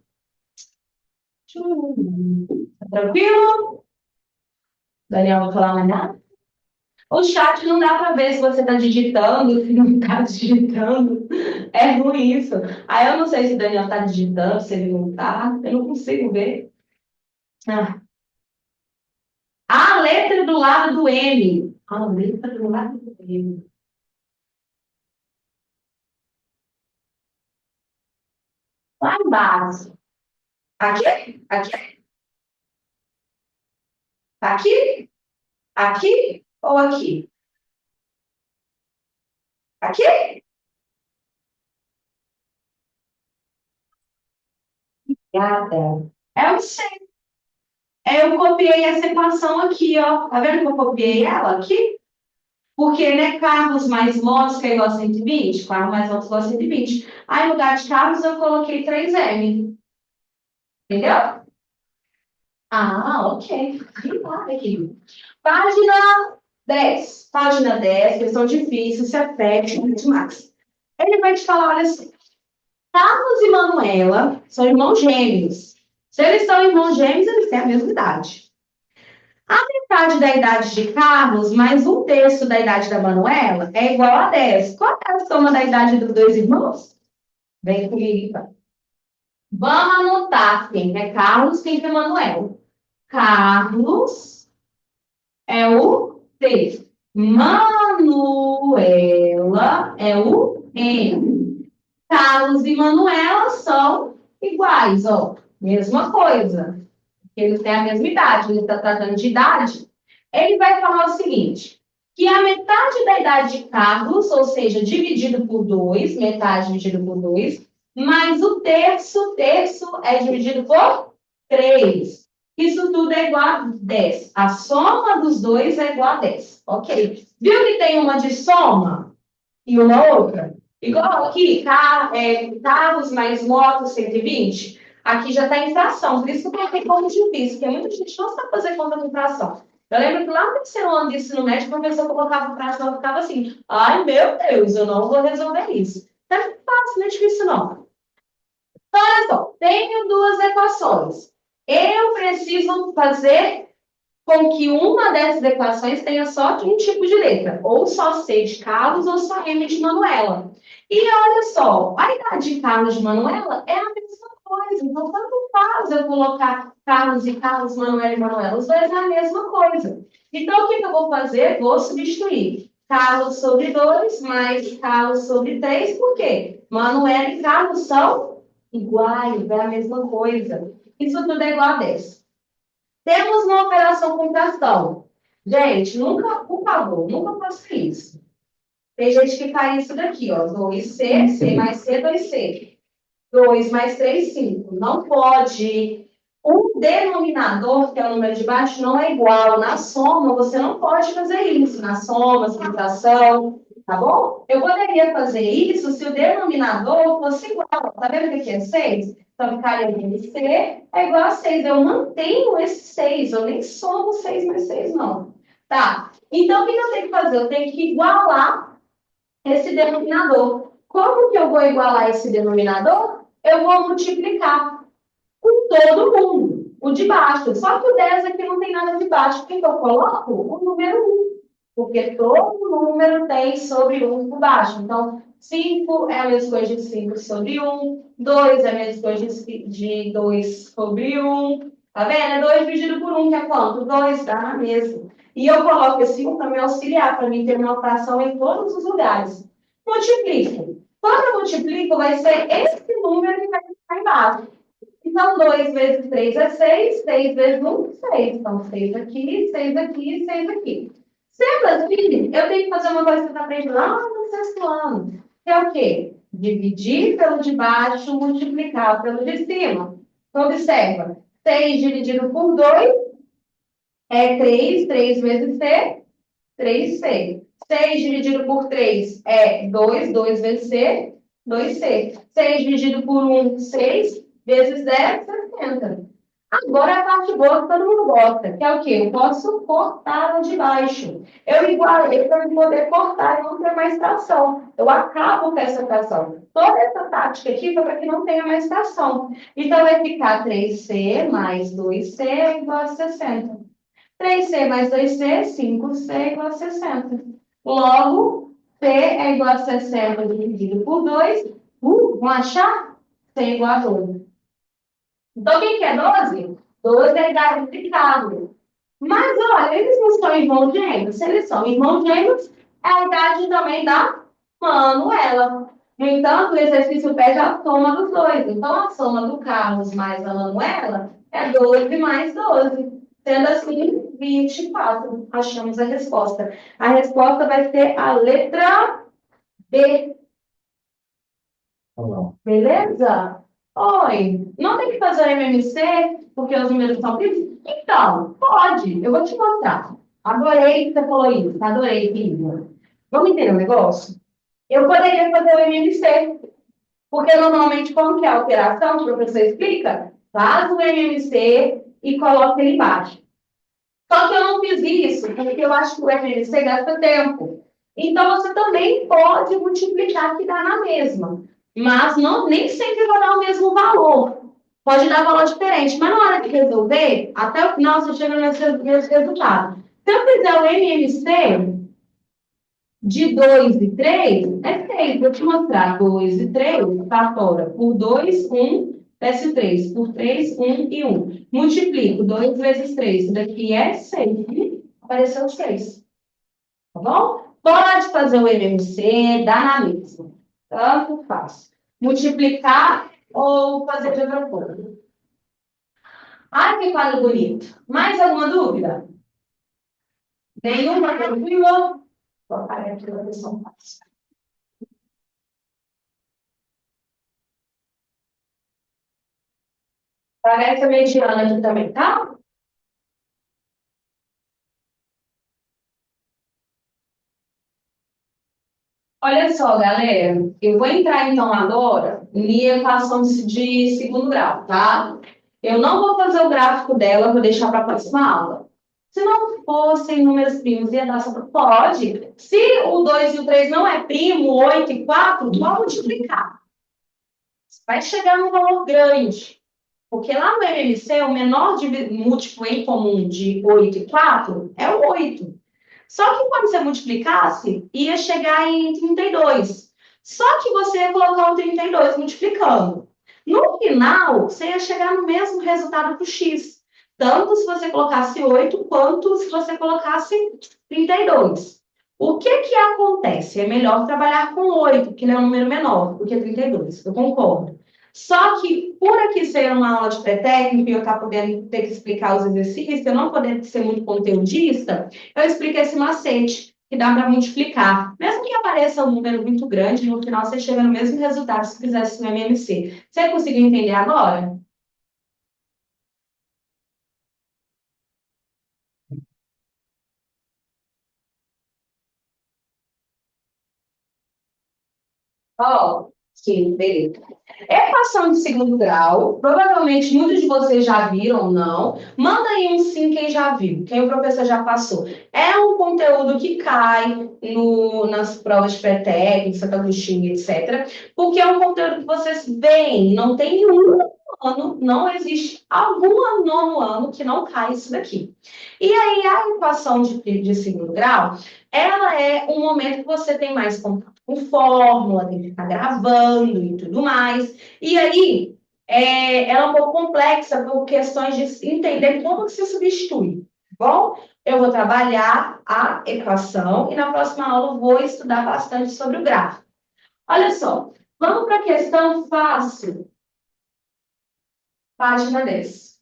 Tá tranquilo? Daniel, não vai falar mais nada? O chat não dá para ver se você está digitando, se não está digitando. É ruim isso. Aí eu não sei se o Daniel está digitando, se ele não está. Eu não consigo ver. Ah. A letra do lado do M. A letra do lado do M. Lá embaixo. Aqui? Aqui? Aqui? Aqui ou aqui? Aqui? Gata. É o C. Eu copiei essa equação aqui, ó. Tá vendo que eu copiei ela aqui? Porque, né, carros mais motos que é igual a 120, carro mais motos igual a 120. Aí, no lugar de carros, eu coloquei 3M. Entendeu? Ah, ok. Obrigada, querido. Página 10. Página 10, questão difícil, se afete demais. Ele vai te falar, olha assim, Carlos e Manuela são irmãos gêmeos. Se eles são irmãos gêmeos, eles têm a mesma idade. A metade da idade de Carlos mais um terço da idade da Manuela é igual a 10. Qual é a soma da idade dos dois irmãos? Vem comigo, tá? Vamos anotar quem é Carlos, quem é Manuela. Carlos é o T. Manuela é o N. Carlos e Manuela são iguais, ó. Mesma coisa. Eles têm a mesma idade, ele está tratando de idade. Ele vai falar o seguinte, que a metade da idade de Carlos, ou seja, dividido por 2, metade dividido por 2, mais o terço é dividido por 3. Isso tudo é igual a 10. A soma dos dois é igual a 10. Ok. Viu que tem uma de soma e uma outra? Igual aqui, carros mais motos 120. Aqui já está em fração, por isso que eu coloquei como difícil, porque muita gente não sabe fazer conta com fração. Eu lembro que lá no terceiro ano de ensino médio, a professora colocava fração, eu ficava assim, ai meu Deus, eu não vou resolver isso. Não é fácil, não é difícil não. Então, olha só, tenho duas equações. Eu preciso fazer com que uma dessas equações tenha só um tipo de letra, ou só C de Carlos ou só M de Manuela. E olha só, a idade de Carlos de Manuela é a mesma coisa, então tanto faz eu colocar Carlos e Carlos, Manuela e Manuela, os dois é a mesma coisa. Então o que eu vou fazer? Vou substituir Carlos sobre 2 mais Carlos sobre 3, por quê? Manuela e Carlos são iguais, é a mesma coisa. Isso tudo é igual a 10. Temos uma operação com fração. Gente, nunca, por favor, nunca faça isso. Tem gente que faz isso daqui, ó. 2C, C mais C, 2C. 2 mais 3, 5. Não pode. O denominador, que é o número de baixo, não é igual. Na soma, você não pode fazer isso. Na soma, subtração, tá bom? Eu poderia fazer isso se o denominador fosse igual. Tá vendo o que é 6? Então, ficaria aqui, C é igual a 6. Eu mantenho esse 6. Eu nem somo 6 mais 6, não. Tá. Então, o que eu tenho que fazer? Eu tenho que igualar esse denominador. Como que eu vou igualar esse denominador? Eu vou multiplicar com todo mundo, o de baixo. Só que o 10 aqui não tem nada de baixo. O que eu coloco? O número 1. Porque todo número tem sobre 1 por baixo. Então, 5 é a mesma coisa de 5 sobre 1. 2 é a mesma coisa de 2 sobre 1. Tá vendo? É 2 dividido por 1, que é quanto? 2, dá na mesma. E eu coloco esse 1 para me auxiliar, para mim ter uma fração em todos os lugares. Multiplico. Quando eu multiplico, vai ser esse número que vai ficar embaixo. Então, 2 vezes 3 é 6, 6 vezes 1, 6. Então, 6 aqui, 6 aqui, 6 aqui. Sendo assim, eu tenho que fazer uma coisa que eu aprendi lá no sexto ano. Que é o quê? Dividir pelo de baixo, multiplicar pelo de cima. Então, observa. 6 dividido por 2 é 3, 3 vezes C, 3C. 6 dividido por 3 é 2, 2 vezes C, 2C. 6 dividido por 1, 6 vezes 10, 60. Agora a parte boa que todo mundo gosta, que é o quê? Eu posso cortar o de baixo. Eu igualei para eu poder cortar e não ter mais fração. Eu acabo com essa fração. Toda essa tática aqui foi para que não tenha mais fração. Então, vai ficar 3C mais 2C é igual a 60. 3C mais 2C, 5C igual a 60. Logo, C é igual a 60 dividido por 2. Vamos achar? C é igual a 12. Então, quem quer 12? 12 é a idade de Ricardo. Mas, olha, eles não são irmãos gêmeos. Se eles são irmãos gêmeos, é a idade também da Manuela. No entanto, o exercício pede a soma dos dois. Então, a soma do Carlos mais a Manuela é 12 mais 12. Sendo assim, 24. Achamos a resposta. A resposta vai ser a letra B. Beleza? Oi, não tem que fazer o MMC porque os números são primos? Então, pode, eu vou te mostrar. Adorei que você falou isso, adorei, Lívia. Vamos entender o negócio? Eu poderia fazer o MMC, porque normalmente, como que é a operação, que o professor explica? Faz o MMC e coloca ele embaixo. Só que eu não fiz isso, porque eu acho que o MMC gasta tempo. Então, você também pode multiplicar que dá na mesma. Mas não, nem sempre vai dar o mesmo valor. Pode dar valor diferente. Mas na hora de resolver, até o final você chega no mesmo resultado. Se eu fizer o MMC de 2 e 3, é 6. Vou te mostrar. 2 e 3 está fora. Por 2, 1, desce 3. Por 3, 1 e 1. Multiplico 2 vezes 3. Isso daqui é 6. Apareceu 6. Tá bom? Pode fazer o MMC, dá na mesma. Tanto faz. Multiplicar ou fazer de outra forma. Ai, que quadro bonito. Mais alguma dúvida? Nenhuma? Tranquilo? Vou apagar aqui a versão fácil. Apagar essa mediana aqui também, tá? Olha só, galera. Eu vou entrar então agora em equação de segundo grau, tá? Eu não vou fazer o gráfico dela, vou deixar para a próxima aula. Se não fossem números primos, ia dar só... Pode. Se o 2 e o 3 não é primo, 8 e 4, pode multiplicar. Vai chegar num valor grande. Porque lá no MMC, o menor múltiplo em comum de 8 e 4 é o 8. Só que quando você multiplicasse, ia chegar em 32. Só que você ia colocar o 32 multiplicando. No final, você ia chegar no mesmo resultado que o x. Tanto se você colocasse 8, quanto se você colocasse 32. O que que acontece? É melhor trabalhar com 8, porque ele é um número menor do que 32. Eu concordo. Só que, por aqui ser uma aula de pré-técnico e eu estar podendo ter que explicar os exercícios, eu não podendo ser muito conteudista, eu explico esse macete, que dá para multiplicar. Mesmo que apareça um número muito grande, no final você chega no mesmo resultado se fizesse no MMC. Você conseguiu entender agora? Ó, sim, beleza. Equação de segundo grau, provavelmente muitos de vocês já viram ou não. Manda aí um sim quem já viu, quem o professor já passou. É um conteúdo que cai nas provas de pré-técnico, Santo Agostinho, etc. Porque é um conteúdo que vocês veem, não tem nenhum ano, não existe algum nono ano que não cai isso daqui. E aí, a equação de segundo grau, ela é um momento que você tem mais contato com fórmula, tem que ficar gravando e tudo mais. E aí, ela é um pouco complexa por questões de entender como que se substitui. Tá bom? Eu vou trabalhar a equação e na próxima aula eu vou estudar bastante sobre o gráfico. Olha só, vamos para a questão fácil. Página 10.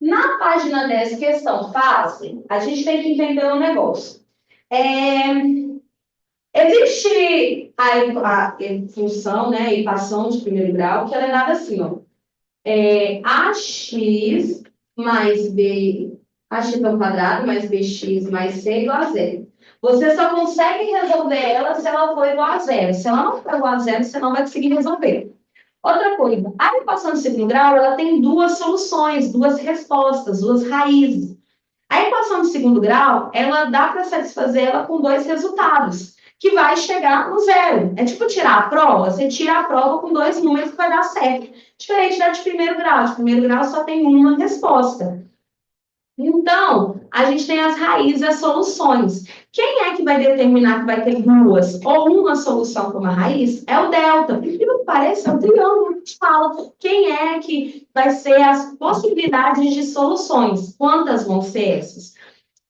Na página 10, questão fácil, a gente tem que entender um negócio. Existe a função, né, a equação de primeiro grau, que ela é dada assim, ó. AX mais B, AX ao quadrado mais BX mais C igual a zero. Você só consegue resolver ela se ela for igual a zero. Se ela não for igual a zero, você não vai conseguir resolver. Outra coisa, a equação de segundo grau, ela tem duas soluções, duas respostas, duas raízes. A equação de segundo grau, ela dá para satisfazer ela com dois resultados, que vai chegar no zero. É tipo tirar a prova, você tira a prova com dois números que vai dar certo. Diferente da de primeiro grau. De primeiro grau só tem uma resposta. Então, a gente tem as raízes, as soluções. Quem é que vai determinar que vai ter duas ou uma solução para uma raiz? É o delta. Por que não parece? É o triângulo que a gente fala. Quem é que vai ser as possibilidades de soluções? Quantas vão ser essas?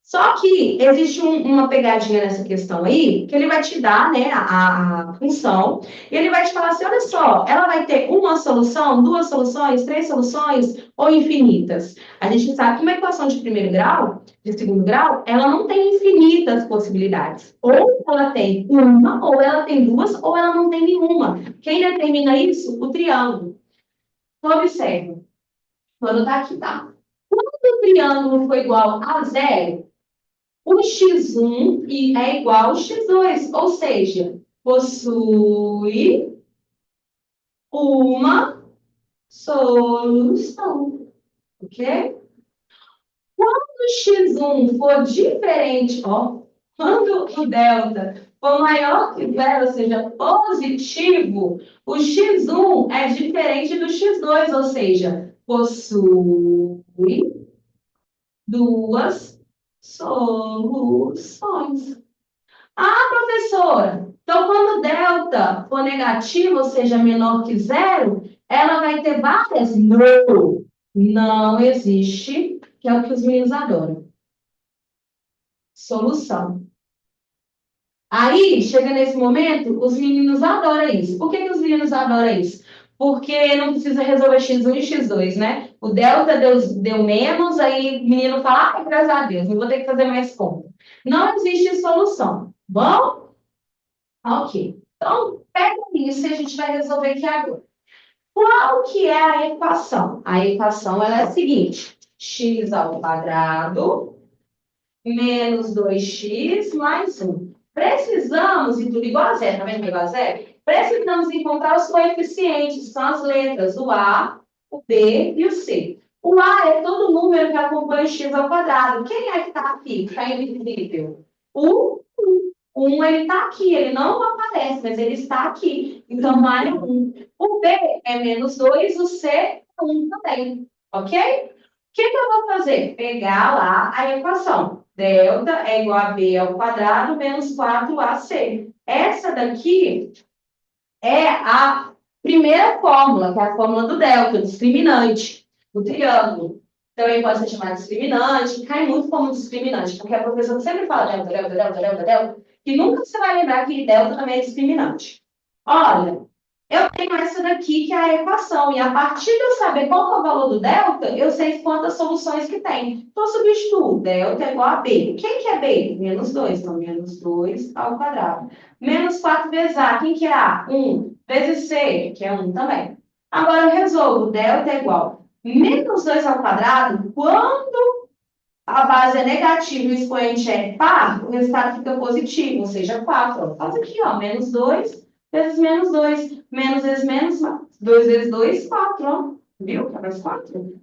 Só que existe uma pegadinha nessa questão aí, que ele vai te dar, né, a função, e ele vai te falar assim, olha só, ela vai ter uma solução, duas soluções, três soluções ou infinitas? A gente sabe que uma equação de primeiro grau, de segundo grau, ela não tem infinitas possibilidades. Ou ela tem uma, ou ela tem duas, ou ela não tem nenhuma. Quem determina isso? O triângulo. Então, observe. Vou anotar aqui, tá? Quando o triângulo for igual a zero, o x1 é igual ao x2, ou seja, possui uma solução, ok? Quando o x1 for diferente, ó, quando o delta for maior que zero, ou seja, positivo, o x1 é diferente do x2, ou seja, possui duas soluções. Ah, professora, então quando delta for negativo, ou seja, menor que zero, ela vai ter várias? Não, não existe, que é o que os meninos adoram. Solução. Aí, chega nesse momento, os meninos adoram isso. Por que os meninos adoram isso? Porque não precisa resolver x1 e x2, né? O delta deu menos, aí o menino fala, ah, graças a Deus, não vou ter que fazer mais conta. Não existe solução. Bom? Ok. Então, pega isso e a gente vai resolver aqui agora. Qual que é a equação? A equação ela é a seguinte: x ao quadrado menos 2x mais 1. Precisamos, e tudo igual a zero, tá vendo que é igual a zero? Precisamos encontrar os coeficientes, que são as letras, o A, o B e o C. O A é todo número que acompanha o x ao quadrado. Quem é que está aqui? Está invisível. O 1, ele está aqui, ele não aparece, mas ele está aqui. Então, A é 1. O B é menos 2, o C é 1 também. Ok? O que eu vou fazer? Pegar lá a equação. Delta é igual a B ao quadrado menos 4AC. Essa daqui é a primeira fórmula, que é a fórmula do delta, discriminante, do triângulo. Também pode ser chamado discriminante, cai muito como discriminante, porque a professora sempre fala delta, delta, delta, delta, delta, e nunca você vai lembrar que delta também é discriminante. Olha, eu tenho essa daqui que é a equação, e a partir de eu saber qual é o valor do delta, eu sei quantas soluções que tem. Então, eu substituo, delta é igual a B. Quem que é B? Menos 2, então menos 2 ao quadrado. Menos 4 vezes A, quem que é A? 1, vezes C, que é 1 também. Agora eu resolvo, delta é igual a menos 2 ao quadrado, quando a base é negativa e o expoente é par, o resultado fica positivo, ou seja, 4. Ó. Faz aqui, ó, menos 2 vezes menos 2. Menos vezes menos, 2 vezes 2, 4. Ó. Viu? É mais 4.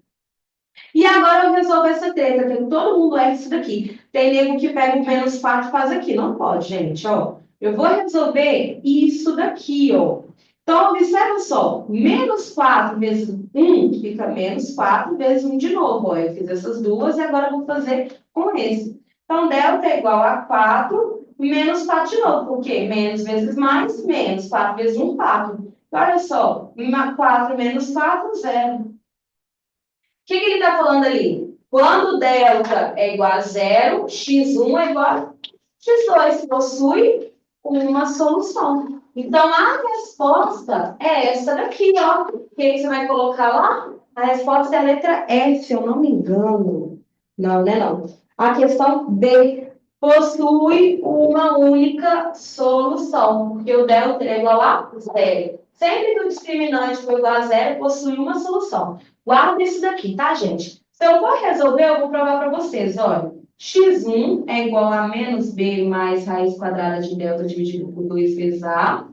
E agora eu resolvo essa treta, que todo mundo é isso daqui. Tem nego que pega o menos 4 e faz aqui. Não pode, gente, ó. Eu vou resolver isso daqui, ó. Então, observa só. Menos 4 vezes 1 fica menos 4 vezes 1 de novo. Ó. Eu fiz essas duas e agora eu vou fazer com esse. Então, delta é igual a 4 menos 4 de novo. Por quê? Menos vezes mais, menos. 4 vezes 1, 4. Olha só. 4 menos 4, 0. O que ele está falando ali? Quando delta é igual a zero, x1 é igual a x2. Possui uma solução. Então, a resposta é essa daqui, ó. O que você vai colocar lá? A resposta é a letra F, se eu não me engano. Não, né, não. A questão B. Possui uma única solução. Porque o delta é igual a zero. Sempre que o discriminante for igual a zero, possui uma solução. Guarda isso daqui, tá, gente? Se eu for resolver, eu vou provar para vocês, olha. x1 é igual a menos b mais raiz quadrada de delta dividido por 2 vezes a.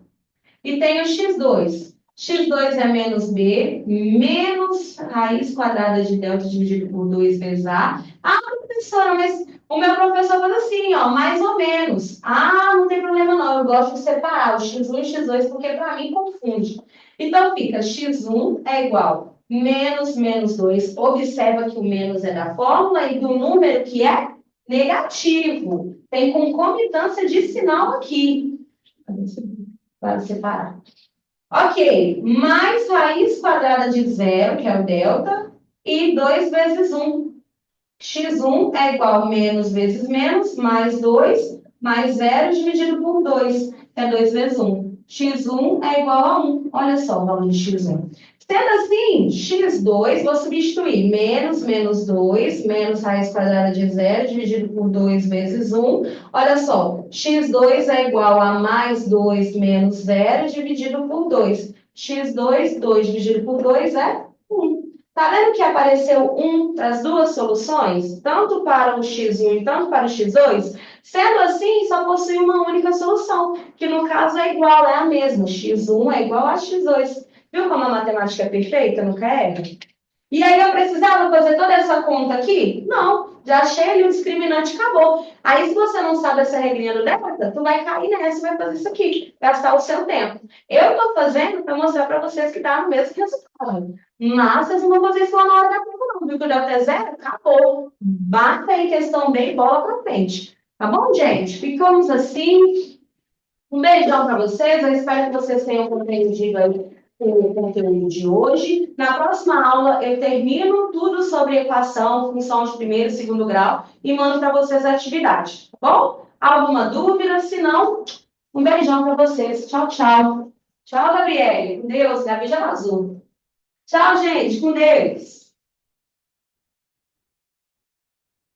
E tem o x2. x2 é menos b menos raiz quadrada de delta dividido por 2 vezes a. Ah, professora, mas o meu professor faz assim, ó, mais ou menos. Ah, não tem problema não, eu gosto de separar o x1 e o x2 porque para mim confunde. Então fica x1 é igual menos menos 2. Observa que o menos é da fórmula e do número que é negativo. Tem concomitância de sinal aqui. Para separar. Ok, mais raiz quadrada de zero, que é o delta, e 2 vezes 1. x1 é igual a menos vezes menos, mais 2, mais zero dividido por 2, que é 2 vezes 1. x1 é igual a 1. Olha só o valor de x1. Sendo assim, x2, vou substituir menos menos 2, menos raiz quadrada de zero, dividido por 2 vezes 1. Olha só, x2 é igual a mais 2 menos zero, dividido por 2. x2, 2 dividido por 2 é 1. Tá vendo que apareceu 1 para as duas soluções? Tanto para o x1 e tanto para o x2? Sendo assim, só possui uma única solução, que no caso é igual, é a mesma. x1 é igual a x2. Viu como a matemática é perfeita, nunca erra? E aí eu precisava fazer toda essa conta aqui? Não, já achei ali o discriminante e acabou. Aí se você não sabe essa regrinha do delta, tu vai cair nessa e vai fazer isso aqui, gastar o seu tempo. Eu estou fazendo para mostrar para vocês que dá o mesmo resultado. Mas vocês não vão fazer isso lá na hora da prova não, viu que o delta é zero? Acabou. Bata aí questão bem, bola para frente. Tá bom, gente? Ficamos assim. Um beijão para vocês. Eu espero que vocês tenham compreendido aí o conteúdo de hoje. Na próxima aula, eu termino tudo sobre equação, função de primeiro e segundo grau e mando para vocês a atividade, tá bom? Alguma dúvida? Se não, um beijão para vocês. Tchau, tchau. Tchau, Gabriele. Com Deus. Gabi já vazou. Tchau, gente. Com Deus.